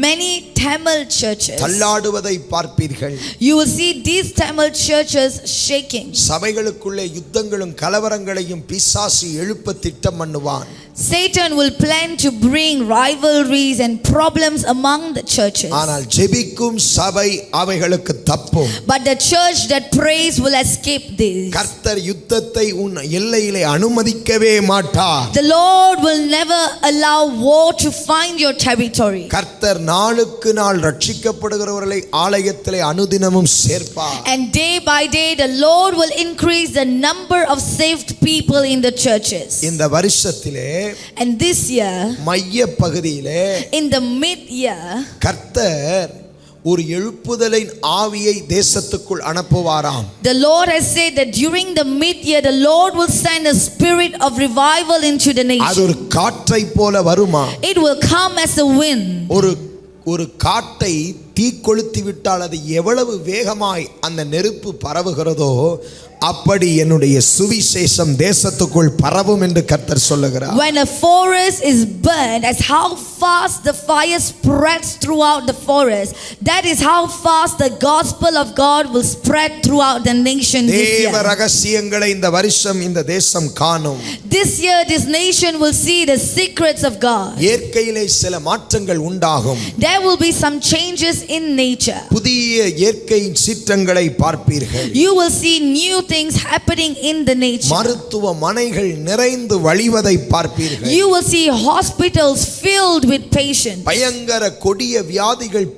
Many Tamil churches, தள்ளாடுவதை பார்ப்பீர்கள். you will see these Tamil churches shaking. சபைகளுக்குள்ளே யுத்தங்களும் கலவரங்களையும் பிசாசு எழுப்ப திட்டம் பண்ணுவான். Satan will plan to bring rivalries and problems among the churches. ஆனால் ஜெபிக்கும் சபை அவைகளுக்கு தப்பும். But the church that prays will escape this. கர்த்தர் யுத்தத்தை உன் எல்லையிலே அனுமதிக்கவே மாட்டார். The Lord will never allow war to find your territory. கர்த்தர் நாளுக்கு நாள் ரட்சிக்கப்படுகிறவர்களை ஆலயத்திலே அனுதினமும் சேர்ப்பார். And day by day the Lord will increase the number of saved people in the churches. இந்த வருஷத்திலே And this year, மைய பகுதியிலே in the mid year, கர்த்தர் ஒரு எழுப்புதலின் ஆவியை தேசத்துக்குள் அனுப்புவாராம். the Lord has said that during the mid year the Lord will send a spirit of revival into the அது nation. ஒரு காற்றை போல வருமா? It will come as a wind. ஒரு காட்டை தீ கொளுத்தி விட்டால் அது எவ்வளவு வேகமாய் அந்த நெருப்பு பரவுகிறதோ அப்படி என்னுடைய சுவிசேஷம் தேசத்துக்குள் பரவும் என்று கர்த்தர் சொல்லுகிறார். When a forest is burned, as how fast the fire spreads throughout the forest, that is how fast the gospel of God will spread throughout the nation this தேவ year. ரகசியங்களை இந்த வருஷம் இந்த தேசம் காணும். This year this nation will see the secrets of God. இயற்கையிலே சில மாற்றங்கள் உண்டாகும். There will be some changes in nature. புதிய இயற்கையின் சீற்றங்களை பார்ப்பீர்கள். You will see new things happening in the nature. மருத்துவமனைகள் நிறைந்து வழிவதை பார்ப்பீர்கள். You will see hospitals filled with patients. பயங்கர கொடிய வியாதிகள்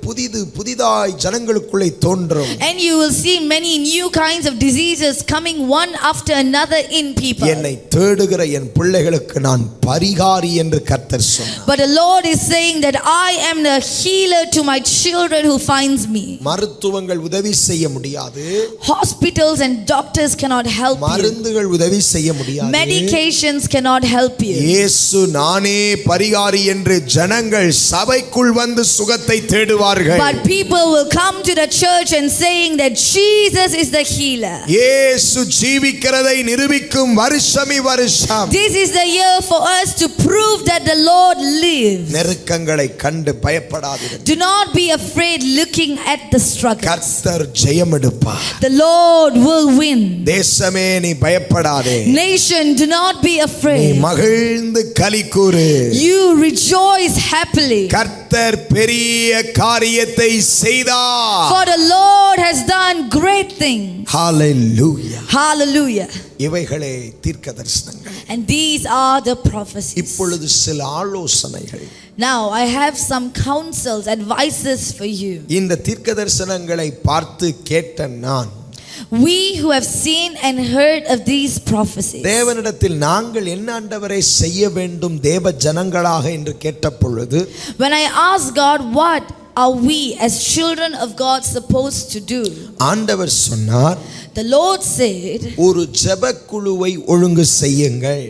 புதிதாய் ஜனங்களுக்குள்ளே தோன்றும். And you will see many new kinds of diseases coming one after another in people. என்னை தேடுகிற என் பிள்ளைகளுக்கு நான் பரிகாரி என்று கர்த்தர் சொன்னார். But the Lord is saying that I am the healer to my children who finds me. மருத்துவங்கள் உதவி செய்ய முடியாது. Hospitals and doctors cannot help you. மருந்துகள் உதவி செய்ய முடியாது. Medications cannot help you. இயேசு நானே பரிகாரி என்று ஜனங்கள் சபைக்குள் வந்து சுகத்தை தேடுவார்கள். But people will come to the church and saying that Jesus is the healer. இயேசு ஜீவிக்கிறதை நிரூபிக்கும் வருஷமி வருஷம். This is the year for us to prove that the Lord lives. நெருக்கங்களை கண்டு பயப்படாதீர்கள். Do not be afraid looking at the struggles. கர்த்தர் ஜெயம் எடுப்பார். The Lord will win. தேசமே நீ பயப்படாதே. Nation, do not be நீ afraid. மகிழ்ந்து களிக்கூறு. You rejoice happily. கர்த்தர் பெரிய காரியத்தை செய்தார். For the Lord has done great things. Hallelujah. Hallelujah. இவைகளே தீர்க்க தரிசனங்கள். And these are the prophecies. இப்பொழுது சில ஆலோசனைகள். Now I have some counsels, advices for you. இந்த தீர்க்க தரிசனங்களை பார்த்து கேட்ட நான் We who have seen and heard of these prophecies, தேவனிடத்தில் நாங்கள் என்ன ஆண்டவரை செய்ய வேண்டும் தேவ ஜனங்களாக என்று கேட்ட பொழுது when I asked God, what are we as children of God supposed to do? ஆண்டவர் சொன்னார், The Lord said, ஒரு ஜெபக்குழுவை ஒழுங்கு செய்யுங்கள்.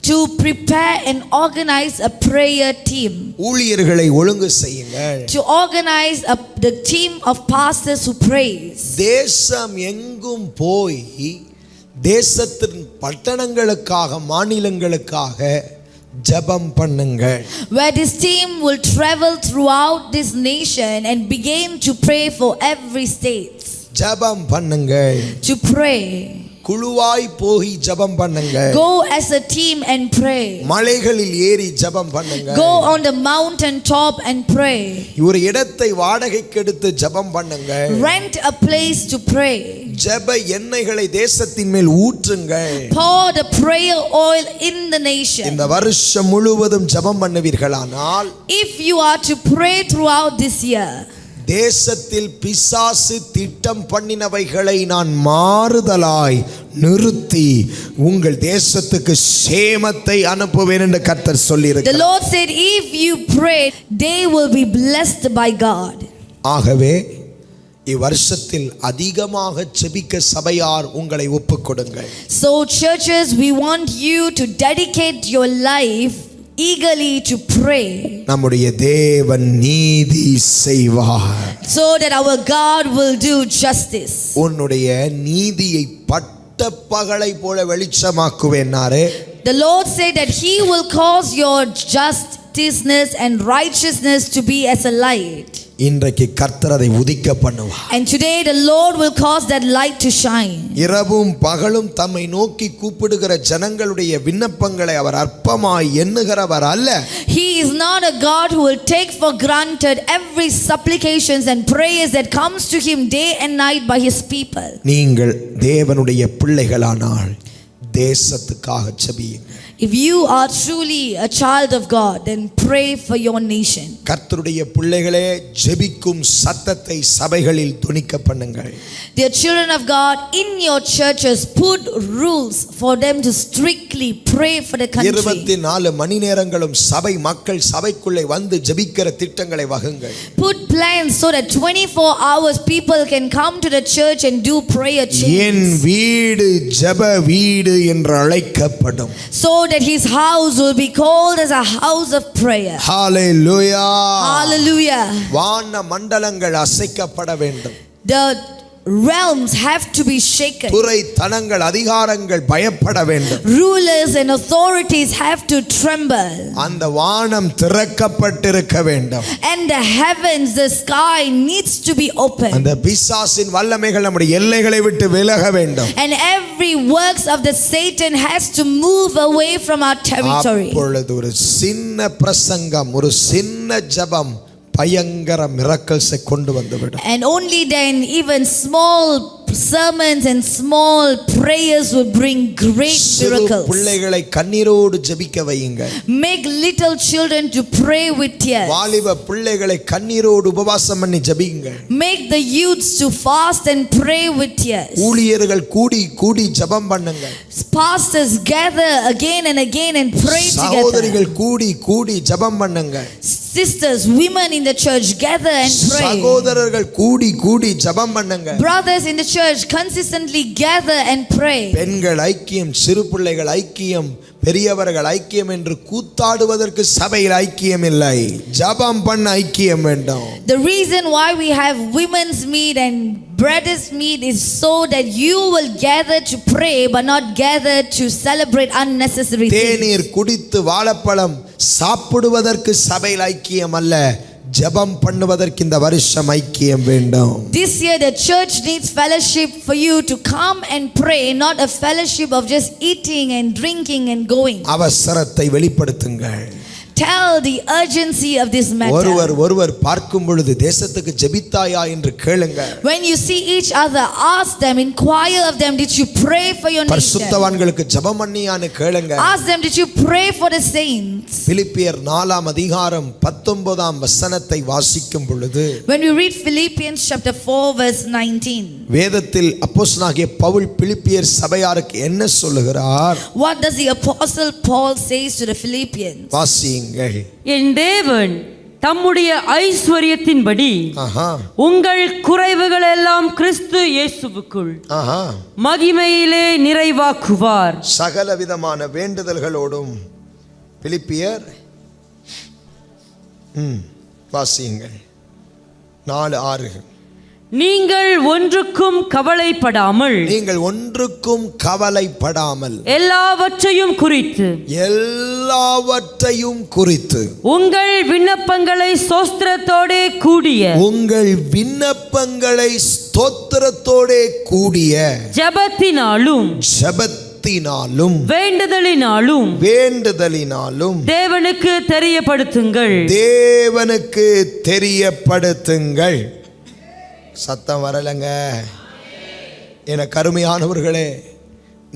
to prepare and organize a prayer team. ஊழியர்களை ஒழுங்கு செய்யுங்கள். To organize the team of pastors who prays. தேசம் எங்கும் போய் தேசத்தின் பட்டணங்களுக்காக மாநிலங்களுக்காக ஜெபம் பண்ணுங்கள். Where this team will travel throughout this nation and begin to pray for every state. ஜெபம் பண்ணுங்கள். To pray. குழுவாய் போய் ஜெபம் பண்ணுங்க. Go as a team and pray. மலைகளில் ஏறி ஜெபம் பண்ணுங்க. Go on the mountain top and pray. ஒரு இடத்தை வாடகைக்கு எடுத்து ஜெபம் பண்ணுங்க. Rent a place to pray. ஜெப எண்ணெய்களை தேசத்தின் மேல் ஊற்றுங்க. Pour the prayer oil in the nation. இந்த வருஷம் முழுவதும் ஜெபம் பண்ணுவீர்களானால், If you are to pray throughout this year, தேசத்தில் பிசாசு திட்டம் பண்ணினவைகளை நான் மாறுதலாய் நிறுத்தி உங்கள் தேசத்துக்கு சேமத்தை அனுப்புவேன் என்று கர்த்தர் the சொல்லியிருக்கிறார். Lord said, if you pray, they will be blessed by God. ஆகவே இவ்வருஷத்தில் அதிகமாக ஜெபிக்க சபையார் உங்களை ஒப்புக்கொடுங்கள். So churches, we want you to dedicate your life eagerly to pray, நம்முடைய தேவன் நீதி செய்வார். so that our God will do justice. உன்னுடைய நீதியை பட்ட பகலை போல வெளிச்சமாக்குவேன்னாரே. The Lord said that He will cause your justice and righteousness to be as a light. இன்றைக்கு கர்த்தர் அதை உதிக்க பண்ணுவார். And today the Lord will cause that light to shine. இரவும் பகலும் தம்மை நோக்கி கூப்பிடுகிற ஜனங்களுடைய விண்ணப்பங்களை அவர் அற்பமாய் எண்ணுகிறவர் அல்ல. He is not a God who will take for granted every supplications and prayers that comes to Him day and night by His people. நீங்கள் தேவனுடைய பிள்ளைகளானால் தேசத்துக்காக ஜெபியுங்கள். If you are truly a child of God, then pray for your nation. கர்த்தருடைய பிள்ளைகளே, ஜெபிக்கும் சத்தத்தை சபைகளில் துணிக்க பண்ணுங்கள். Dear children of God, in your churches, put rules for them to strictly pray for the country. 24 மணி நேரங்களும் சபை மக்கள் சபைக்குள்ளே வந்து ஜெபிக்கிற திட்டங்களை வகுங்கள். Put plans so that 24 hours people can come to the church and do prayer N chains. வீடு ஜெப வீடு என்று அழைக்கப்படும். So that His house will be called as a house of prayer. Hallelujah. Hallelujah. வான மண்டலங்கள் அசைக்கப்பட வேண்டும். The realms have to be shaken. துறை தனங்கள் அதிகாரங்கள் பயப்பட வேண்டும். Rulers and authorities have to tremble. அந்த வானம் திறக்கப்பட்டிருக்க வேண்டும். And the heavens, the sky needs to be open. அந்த பிசாசின் வல்லமைகள் நம்முடைய எல்லைகளை விட்டு விலக வேண்டும். And every works of the Satan has to move away from our territory. அப்பொழுது ஒரு சின்ன பிரசங்கம், ஒரு சின்ன ஜெபம் பயங்கர மிரக்கல்ஸை கொண்டு வந்துவிடும். And only then even small sermons and small prayers will bring great miracles. பிள்ளைகளை கண்ணீரோடு ஜெபிக்க வையுங்கள். Make little children to pray with tears. வாலிப பிள்ளைகளை கண்ணீரோடு உபவாசம் பண்ணி ஜெபியுங்கள். Make the youths to fast and pray with tears. ஊழியர்கள் கூடி கூடி ஜெபம் பண்ணுங்கள். Pastors gather again and again and pray together. சகோதரிகள் கூடி கூடி ஜெபம் பண்ணுங்கள். Sisters, women in the church gather and pray. சகோதரர்கள் கூடி கூடி ஜெபம் பண்ணுங்கள். Brothers in the church consistently gather and pray. பெண்கள் ஐக்கியம், சிறு பிள்ளைகள் ஐக்கியம், பெரியவர்கள் ஐக்கியம் என்று கூத்தாடுவதற்கு சபையில் ஐக்கியம் இல்லை. ஜெபம் பண்ண ஐக்கியம் வேண்டும். The reason why we have women's meet and brothers meet is so that you will gather to pray but not gather to celebrate unnecessary things. தேநீர் குடித்து வாழைப்பழம் சாப்பிடுவதற்கு சபையில் ஐக்கியம் அல்ல, ஜெபம் பண்ணுவதற்கு இந்த வருஷம் ஐக்கியம் வேண்டும். This year the church needs fellowship for you to come and pray, not a fellowship of just eating and drinking and going. அவசரத்தை வெளிப்படுத்துங்கள். Tell the urgency of this matter. ஒருவர் பார்க்கும் பொழுது தேசத்துக்கு ஜெபித்தாயா என்று கேளுங்க. When you see each other, ask them, inquire of them, did you pray for your nation? பரிசுத்தவான்களுக்கு ஜெபம் பண்ணியான்னு கேளுங்க. Ask them, did you pray for the saints? பிலிப்பியர் 4 அதிகாரம் 19 வசனத்தை வாசிக்கும் பொழுது, When we read Philippians chapter 4 verse 19, வேதத்தில் அப்போஸ்தலனாகிய பவுல் பிலிப்பியர் சபையாருக்கு என்ன சொல்லுகிறார்? what does the apostle Paul says to the Philippians? வாசியுங்கள். என் தேவன் தம்முடைய ஐஸ்வரியத்தின்படி உங்கள் குறைவுகள் எல்லாம் கிறிஸ்து இயேசுவுக்குள் மகிமையிலே நிறைவாக்குவார். சகல விதமான வேண்டுதல்களோடும் பிலிப்பியர் வாசியுங்கள் 4:6. நீங்கள் ஒன்றுக்கும் கவலைப்படாமல் எல்லாவற்றையும் குறித்து எல்லாவற்றையும் குறித்து உங்கள் விண்ணப்பங்களை சோஸ்திரத்தோடே கூடிய ஸ்தோத்திரத்தோடே கூடிய ஜெபத்தினாலும் வேண்டுதலினாலும் தேவனுக்கு தெரியப்படுத்துங்கள். சத்தம் வரலங்க. என கருமையானவர்களே,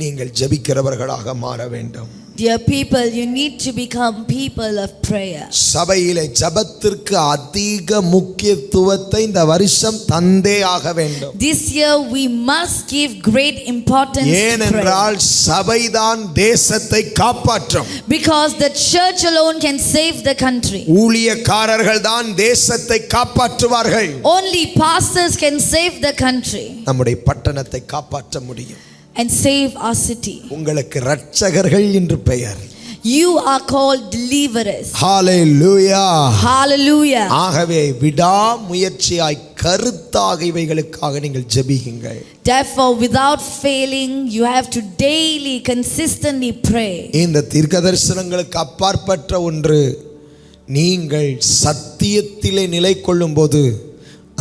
நீங்கள் ஜெபிக்கிறவர்களாக மாற வேண்டும். Dear people, you need to become people of prayer. சபையிலே ஜெபத்திற்கு அதிக முக்கியத்துவத்தை இந்த வருஷம் தந்தே ஆக வேண்டும். This year we must give great importance to prayer. ஏனென்றால் சபைதான் தேசத்தை காப்பாற்றும். Because the church alone can save the country. ஊழியக்காரர்கள் தான் தேசத்தை காப்பாற்றுவார்கள். Only pastors can save the country நம்முடைய பட்டணத்தை காப்பாற்ற முடியும். and save our city. உங்களுக்கு இரட்சகர்கள் என்று பெயர். You are called deliverers. Hallelujah. Hallelujah. ஆகவே விடாமுயற்சியாய் கருத்தாக இவைகளுக்காக நீங்கள் ஜெபியுங்கள். Therefore, without failing, you have to daily, consistently pray. இந்த தீர்க்கதரிசனங்களுக்கு அப்பாற்பட்ட ஒன்று, நீங்கள் சத்தியத்திலே நிலை கொள்ளும்போது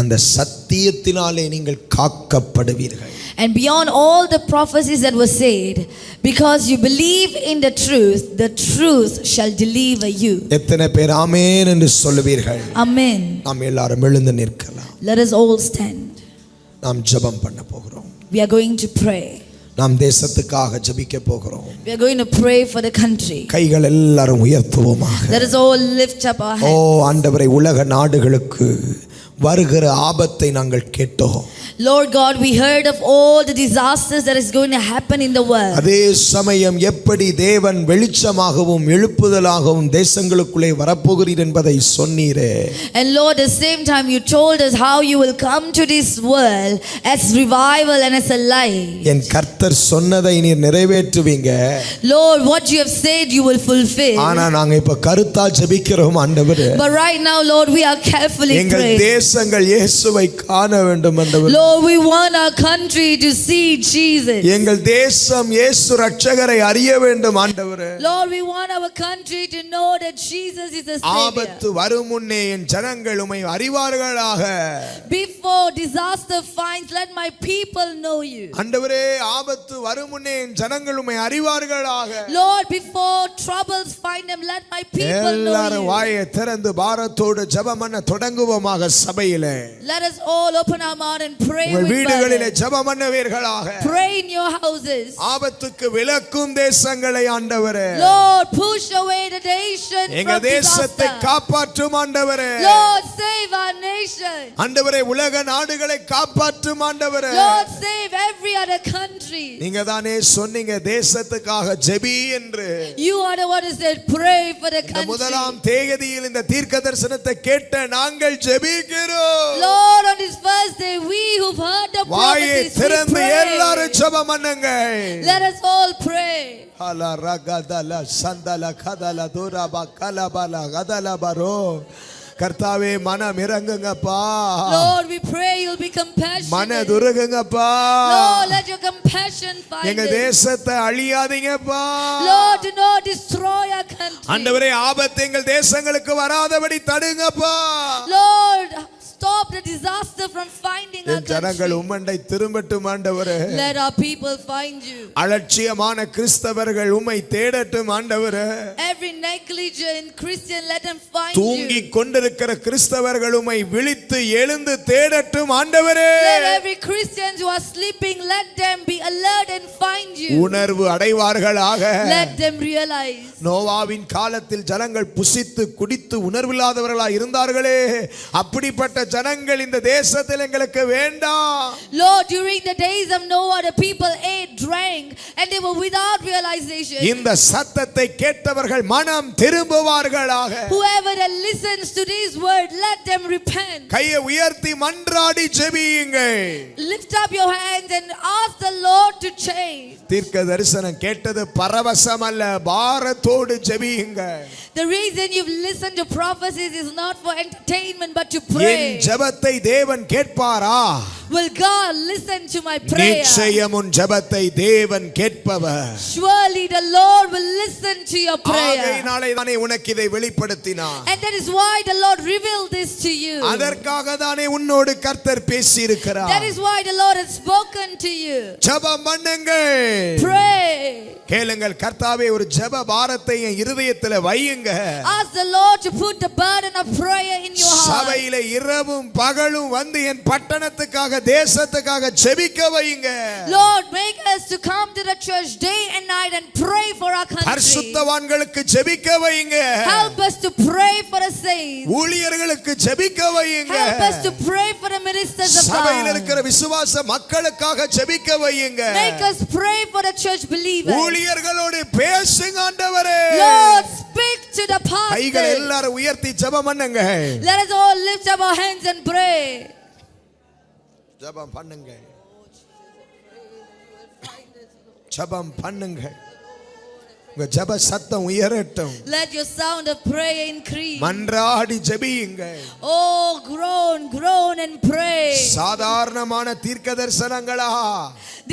அந்த சத்தியத்தினாலே நீங்கள் காக்கப்படுவீர்கள். And beyond all the prophecies that were said, because you believe in the truth shall deliver you. எத்தனை பேர் ஆமென் என்று சொல்லுவீர்கள்? Amen. நாம் எல்லாரும் எழுந்து நிற்கலாம். Let us all stand. நாம் ஜெபம் பண்ண போகிறோம். We are going to pray. நாம் தேசத்துக்காக ஜெபிக்க போகிறோம். We are going to pray for the country. கைகள் எல்லாரும் உயர்த்துவோமாக. Let us all lift up our hands. ஆண்டவரே, உலக நாடுகளுக்கு வருகிற ஆபத்தை நாங்கள் கேட்டோம். Lord God, we heard of all the disasters that is going to happen in the world. அதே சமயம் எப்படி தேவன் வெளிச்சமாகவும் எழுப்புதலாகவும் தேசங்களுக்குள்ளே வரப்போகிறீர் என்பதை சொன்னீரே. And Lord, at the same time you told us how you will come to this world as revival and as a light. என் கர்த்தர் சொன்னதை நீர் நிறைவேற்றுவீங்க. Lord, what you have said you will fulfill. ஆனா நாங்க இப்ப கருத்தா ஜெபிக்கிறோம் ஆண்டவரே. But right now, Lord, we are carefully எங்கள் praying. தேசங்கள் இயேசுவை காண வேண்டும் ஆண்டவரே. Lord, we want our country to see Jesus. எங்கள் தேசம் இயேசு இரட்சகரை அறிய வேண்டும் ஆண்டவரே. Lord, we want our country to know that Jesus is the Savior. ஆபத்து வரும் முன்னே என் ஜனங்கள் உம்மை அறிவார்களாக. Before disaster finds, let my people know you. ஆண்டவரே, ஆபத்து வரும் முன்னே என் ஜனங்கள் உம்மை அறிவார்களாக. Lord, before troubles find them, let my people know எல்லாரும் you. வாயை திறந்து பாரத்தோடு ஜெபம் பண்ண தொடங்குவோமாக சபையிலே. Let us all open our mouth and pray உங்கள் with வீடுகளிலே fervor. ஜெபம் பண்ணுவீர்களாக. Pray in your houses. ஆபத்துக்கு விலக்கும் தேசங்களை ஆண்டவரே. Lord, push away the nation எங்க from தேசத்தை disaster. காப்பாற்றும் ஆண்டவரே. Lord, save our nation. ஆண்டவரே, உலக நாடுகளை காப்பாற்றும் ஆண்டவரே. Lord, save every other country. நீங்க தானே சொன்னீங்க தேசத்துக்காக ஜெபி என்று. You are the one who said pray for the இந்த country. முதலாம் தேதியில் இந்த தீர்க்க தரிசனத்தை கேட்ட நாங்கள் ஜெபிக்கிறோம். Lord, on this first day, we who've heard the வாயை prophecies, we திறந்து pray. எல்லாரும் ஜெபம் பண்ணுங்க. Let us all pray. ஹலா ரகதல சந்தல கதல துரப கலபல கதல பரோ. கர்த்தாவே, மனம் இறங்குங்கப்பா. Lord, we pray you'll be compassionate. மனதுருகுங்கப்பா. Lord, let your compassion find எங்க us. தேசத்தை அழியாதீங்கப்பா. Lord, do not destroy our country. ஆண்டவரே, ஆபத்து எங்கள் தேசங்களுக்கு வராதபடி தடுங்கப்பா. Lord, stop the disaster from finding our என் ஜனங்கள் country. உம்மண்டை திரும்பட்டும் ஆண்டவரே. Let our people find you. அலட்சியமான கிறிஸ்தவர்கள் உம்மை தேடட்டும் ஆண்டவரே. Every negligent Christian, let them find தூங்கி you. கொண்டிருக்கிற கிறிஸ்தவர்கள் உம்மை விழித்து எழுந்து தேடட்டும் ஆண்டவரே. Let every Christian who are sleeping, let them be alert and find you. உணர்வு அடைவார்களாக. Let them realize. நோவாவின் காலத்தில் ஜனங்கள் புசித்து குடித்து உணர்வில்லாதவர்களாய் இருந்தார்களே, அப்படிப்பட்ட ஜனங்கள் இந்த தேசத்தில் எங்களுக்கு வேண்டாம். Lord, during the days of Noah, the people ate, drank, and they were without realization. இந்த சத்தத்தை கேட்டவர்கள் மனம் திரும்புவார்களாக. Whoever that listens to this word, let them repent. கையை உயர்த்தி மன்றாடி ஜெபியுங்கள். Lift up your hands and ask the Lord to change. தீர்க்க தரிசனம் கேட்டது பரவசம் அல்ல, பாரத்தோடு ஜெபியுங்கள். The reason you've listened to prophecies is not for entertainment but to N pray. ஜெபத்தை தேவன் கேட்பாரா? Will God listen to my prayer? நிச்சயம் உன் ஜெபத்தை தேவன் கேட்பவர். Surely the Lord will listen to your prayer. ஆகையினாலே தானே உனக்கு இதை வெளிப்படுத்தினார். And that is why the Lord revealed this to you. அதற்காக தானே உன்னோடு கர்த்தர் பேசி இருக்கிறார். That is why the Lord has spoken to you. ஜெபம் பண்ணுங்கள். Pray. கேளுங்கள், கர்த்தாவே ஒரு ஜெப பாரத்தை என் இருதயத்தில் வையுங்க. Ask the Lord to put the burden of prayer in your heart. சபையிலே இரவும் பகலும் வந்து என் பட்டணத்துக்காக தேசத்துக்காக ஜெபிக்க வையுங்க. Lord, make us to come to the church day and night and pray for our country. பரிசுத்தவான்களுக்கு ஜெபிக்க வையுங்க. Help us to pray for the saints. ஊழியர்களுக்கு ஜெபிக்க வையுங்க. Help us to pray for the ministers of God. சபையில் இருக்கிற விசுவாச மக்களுக்காக ஜெபிக்க வையுங்க. Make us pray for the church believers. ஊழியர்களோடு பேசுங்க ஆண்டவரே. Lord, speak to the கைகளை pastors. எல்லாரும் உயர்த்தி ஜெபம் பண்ணுங்க. Let us all lift up our hands and pray. ஜெபம் பண்ணுங்க. ஜெபம் பண்ணுங்க. உங்க ஜெப சத்தம் உயரட்டும். Let your sound of prayer increase. மன்றாடி ஜெபியுங்க. Oh, groan and pray. சாதாரணமான தீர்க்கதரிசனங்களா?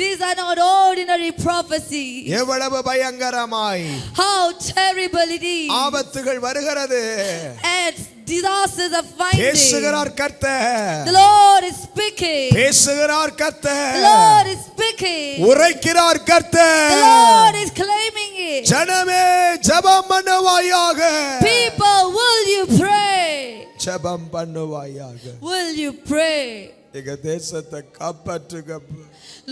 These are not ordinary prophecies. எவ்வளவு பயங்கரமாய், How terrible it is. ஆபத்துகள் வருகிறது. And disasters are finding. பேசுகிறார் கர்த்தர். The Lord is speaking. பேசுகிறார் கர்த்தர். The Lord is speaking. உரைக்கிறார் கர்த்தர். The Lord is claiming it. ஜனமே ஜெபம் பண்ணுவாயாக. People, will you pray? ஜெபம் பண்ணுவாயாக. Will you pray? எங்க தேசத்தை காப்பாற்றுங்க.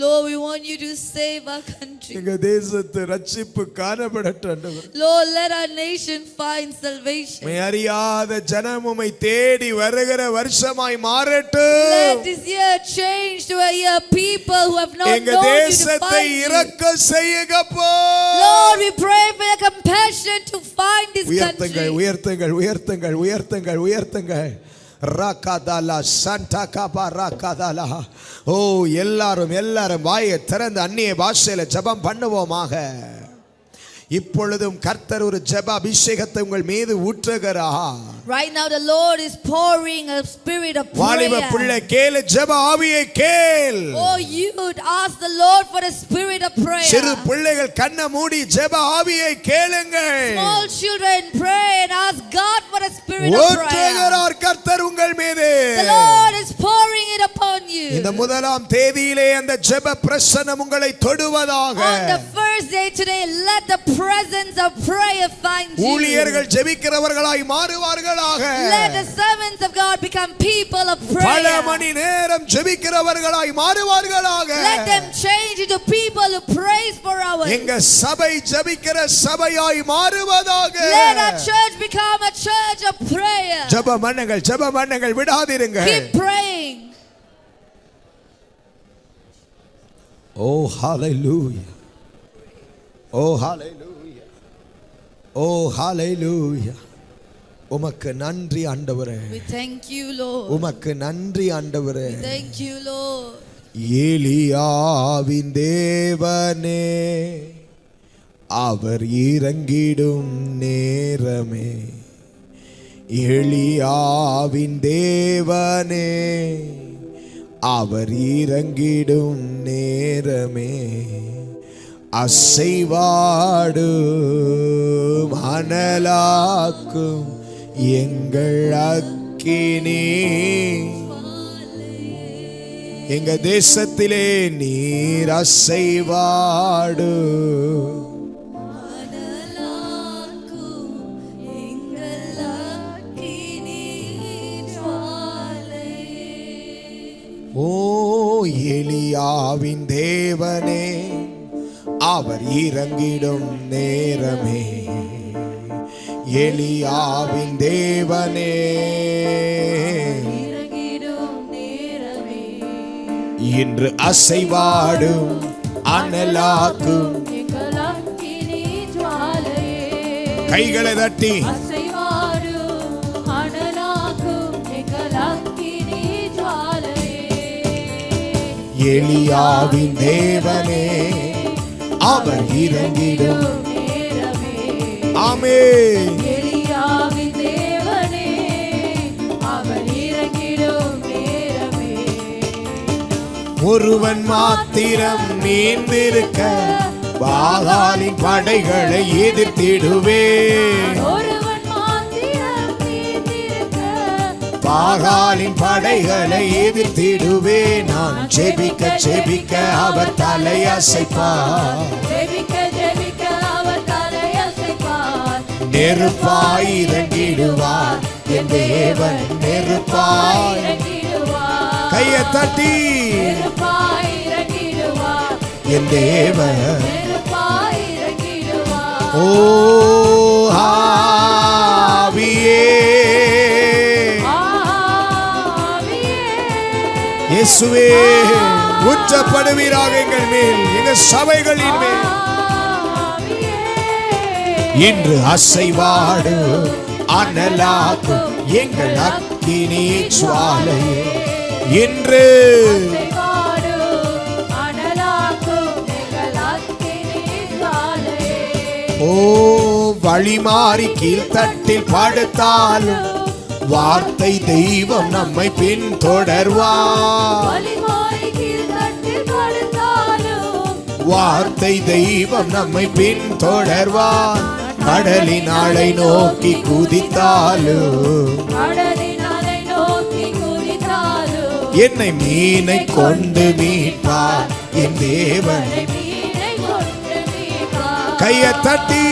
Lord, we want you to save our country. எங்க தேசத்து ரட்சிப்பு காணப்படட்டும். Lord, let our nation find salvation. அறியாத ஜனம் உம்மை தேடி வருகிற வருஷமாய் மாறட்டும். Let this year change to a year people who have not எங்க known you to தேசத்தை find you. இரக்க செய்யுங்கப்பா. Lord, we pray for your compassion to find this country. உயர்த்துங்கள் உயர்த்துங்கள் உயர்த்துங்கள் உயர்த்துங்கள். ராகாதாலா சாண்டா காபா ராகாதாலா. ஓ, எல்லாரும் வாயை திறந்து அந்நிய பாஷையில ஜெபம் பண்ணுவோமாக. இப்பொழுதும் கர்த்தர் ஒரு ஜெப அபிஷேகத்தை உங்கள் மீது ஊற்றுகிறார். Right now the Lord is pouring a spirit of வாலிப prayer. பிள்ளை கேளு, ஜெப ஆவியை கேள். Oh, you'd ask the Lord for the spirit of prayer. சிறு பிள்ளைகள் கண்ணை மூடி ஜெப ஆவியை கேளுங்கள். Small children pray and ask God for the spirit of prayer. ஊற்றுகிறார் கர்த்தர் உங்கள் மீது. The Lord is pouring it upon you. இந்த முதலாம் தேதியிலே அந்த ஜெப பிரசன்னம் உங்களை தொடுவதாக. On the first day today, let the presence of prayer find you. ஊழியர்கள் ஜெபிக்கிறவர்களாய் மாறுவார்களாக. Let the servants of God become people of பல prayer. மணி நேரம் ஜெபிக்கிறவர்களாய் மாறுவார்களாக. Let them change into people who praise for hours. எங்க சபை ஜெபிக்கிற சபையாய் மாறுவதாக. Let our church become a church of prayer. ஜெபம் பண்ணுங்கள் விடாதீருங்க. Keep praying. Oh hallelujah. Oh hallelujah. Oh hallelujah. உமக்கு நன்றி ஆண்டவரே. We thank you, Lord. உமக்கு நன்றி ஆண்டவரே. We thank you, Lord. ஏலியாவின் தேவனே, அவர் இறங்கிடும் நேரமே. எலியாவின் தேவனே, அவர் இறங்கிடும் நேரமே. அசைவாடும் அனலாக்கும் எங்கள் அக்கினி, எங்க தேசத்திலே நீர் அசைவாடு. ஓ, எலியாவின் தேவனே, அவர் இறங்கிடும் நேரமே. எலியாவின் தேவனே, இன்று அசைவாடும் அனலாக்கும் கைகளை தட்டி எலியாவின் தேவனே, அவர் இறங்கிடும். ஆமென். எலியாவின் தேவனே, அவர் இறங்கிடும் நேரமே. ஒருவன் மாத்திரம் மீந்திருக்க பாகாலின் படைகளை எதிர்த்திடுவேன். பாகாலின் படைகளை எதிர்த்திடுவேன். நான் ஜெபிக்க ஜெபிக்க அவர் தலை அசைப்பார். நெருப்பாய் இறங்கிடுவார் என் தேவன். நெருப்பாய் கையை தட்டி என் தேவன். ஓ ஆவியே இயேசுவே ஊற்றப்படுவீராக எங்கள் மேல், எங்கள் சபைகளின் மேல். இன்று அசைவாடு அனலாக்கும் எங்கள் அக்கினி ஜுவாலையே. இன்று ஓ வழிமாறி கீழ்த்தட்டில் படுத்தாலும் வார்த்தை தெய்வம் நம்மை பின்தொடர்வார். வார்த்தை தெய்வம் நம்மை பின்தொடர்வார். கடலின் ஆளை நோக்கி குதித்தாலும் என்னை மீனை கொண்டு மீட்பார் என் தேவன். கையை தட்டி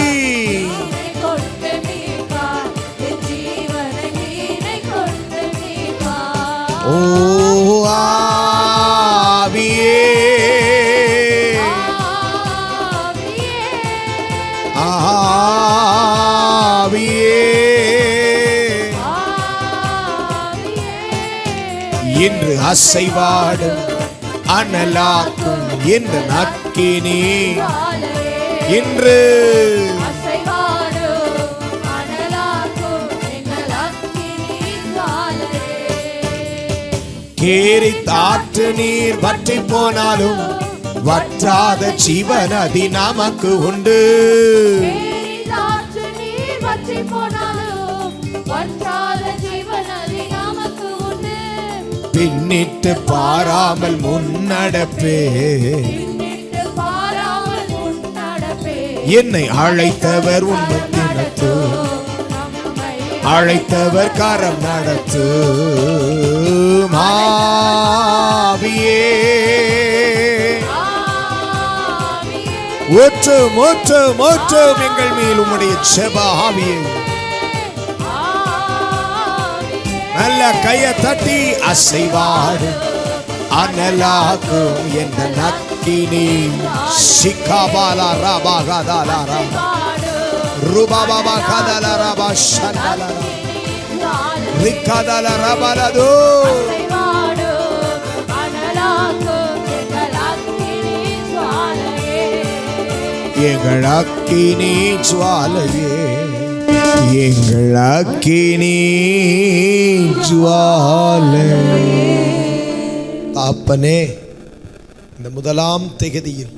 ஓ ஆவியே ஆவியே இன்று அசைவாடும் அனலாக்கும் என்ற நக்கினி. இன்று கேரி தாற்று நீர் வற்றி போனாலும் வற்றாத ஜீவநதி நமக்கு உண்டு. பின்னிட்டு பாராமல் முன்னடப்பே. என்னை அழைத்தவர் உண்மை தினத்து, அழைத்தவர் கரம் நடத்து. ஆவியே ஊற்றும் ஊற்றும் ஊற்றும் எங்கள் மேல் உம்முடைய ஜெப ஆவியே. நல்ல கையை தட்டி அசைவாடு அனலாக்கும் என்ற நக்கினி. சிக்காபாலா ராபா கதாலா ராபா ரூபாபா கதாலா ராபா ஷண்டலா ரிக்காதாலா ராபாலதோ. எங்கள் அக்கினி ஜுவாலையே, எங்கள் அக்கினி ஜுவாலையே. அப்பனே, இந்த முதலாம் திகதியில்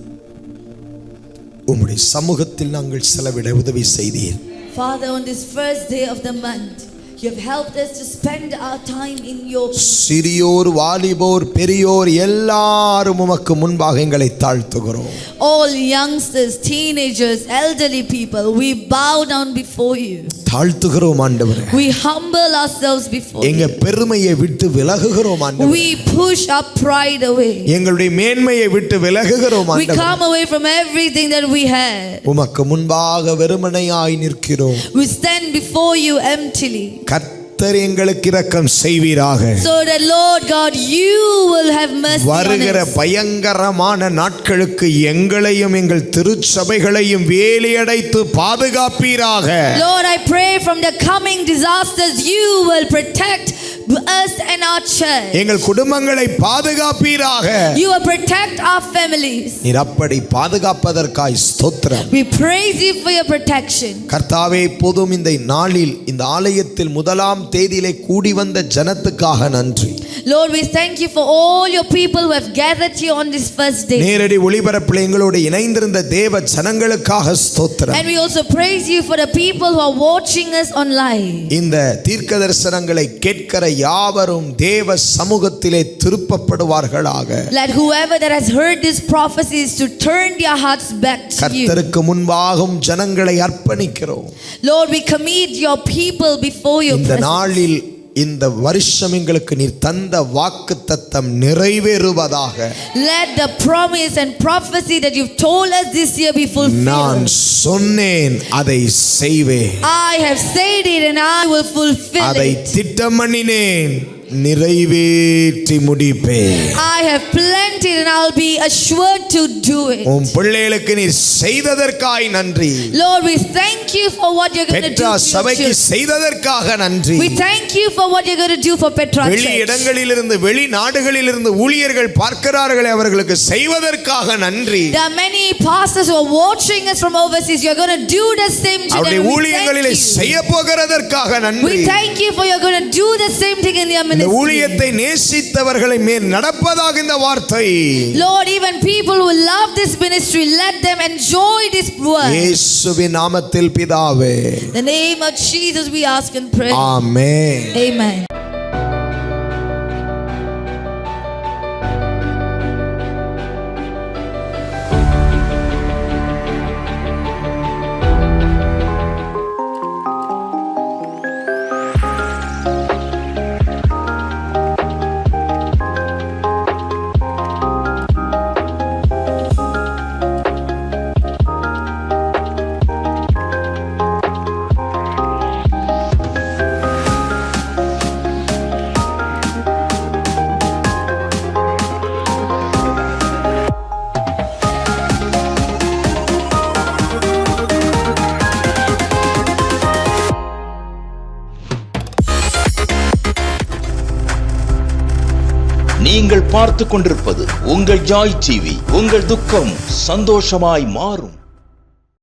உம்முடைய சமூகத்தில் நாங்கள் செலவிட உதவி செய்தீர். Father, on this first day of the month, you have helped us to spend our time in your. சிறியோர் வாலிபோர் பெரியோர் எல்லாரும் உமக்கு முன்பாக எங்களை தாழ்த்துகிறோம். All youngsters, teenagers, elderly people, we bow down before you. தாழ்த்துகிறோம் ஆண்டவரே. We humble ourselves before எங்க you. பெருமையை விட்டு விலகுகிறோம் ஆண்டவரே. We push our pride away. எங்களுடைய மேன்மையை விட்டு விலகுகிறோம் We ஆண்டவரே. come away from everything that we had. உமக்கு முன்பாக வெறுமனையாய் நிற்கிறோம். We stand before you emptily. கர்த்தர் எங்களுக்கு இரக்கம் செய்வீராக. So that Lord God, you will have mercy on வருகிற us. பயங்கரமான நாட்களுக்கு எங்களையும் எங்கள் திருச்சபைகளையும் வேலியடைத்து பாதுகாப்பீராக. Lord, I pray from the coming disasters, you will protect us and our church. எங்கள் குடும்பங்களை பாதுகாப்பீராக. You will protect our families. நீர் அப்படி பாதுகாப்பதற்காய் ஸ்தோத்திரம். We praise you for your protection. கர்த்தாவே, இப்போதும் இந்த நாளில் இந்த ஆலயத்தில் முதலாம் தேதியிலே கூடி வந்த ஜனத்துக்காக நன்றி. Lord, we thank you for all your people who have gathered here on this first day. நேரடி ஒளிபரப்பில் எங்களோடு இணைந்திருந்த தேவ ஜனங்களுக்காக ஸ்தோத்திரம். And we also praise you for the people who are watching us online. இந்த தீர்க்க தரிசனங்களை கேட்கிற யாவரும் தேவ சமூகத்திலே திருப்பப்படுவார்களாக. Let whoever that has heard these prophecies to turn their hearts back to you. கர்த்தருக்கு முன்பாகவும் ஜனங்களை அர்ப்பணிக்கிறோம். Lord, we commit your people before your இந்த presence. நாளில் இந்த வருஷம் எங்களுக்கு நீர் தந்த வாக்குத்தத்தம் நிறைவேறுவதாக. Let the promise and prophecy that you've told us this year be நான் fulfilled. சொன்னேன் அதை செய்வேன். I have said it and I will fulfill அதை it. திட்டம் பண்ணினேன் நிறைவேற்றி முடிப்பேன். I have planted and I'll be assured to do it. உம் பிள்ளைகளுக்கு நீர் செய்ததற்காய் நன்றி. Lord, we thank you for what you're going to do Petra for your சபைக்கு children. செய்ததற்காக நன்றி. We thank you for what you're going to do for Petra வெளி Church. இடங்களிலிருந்து வெளி நாடுகளிலிருந்து ஊழியர்கள் பார்க்கிறார்களே அவர்களுக்கு செய்வதற்காக நன்றி. There are many pastors who are watching us from overseas. You're going to do the same to அவருடைய them. We ஊழியங்களிலே thank you. செய்ய போகிறதற்காக நன்றி. We thank you for you're going to do the same thing in their இந்த ministry. ஊழியத்தை நேசித்தவர்களை மேல் நடப்பதாக இந்த வார்த்தை. Lord, even people who love this ministry, let them enjoy this word. இயேசுவின் நாமத்தில் பிதாவே. In the name of Jesus we ask and pray. Amen. Amen. நீங்கள் பார்த்துக் கொண்டிருப்பது உங்கள் ஜாய் டிவி. உங்கள் துக்கம் சந்தோஷமாய் மாறும்.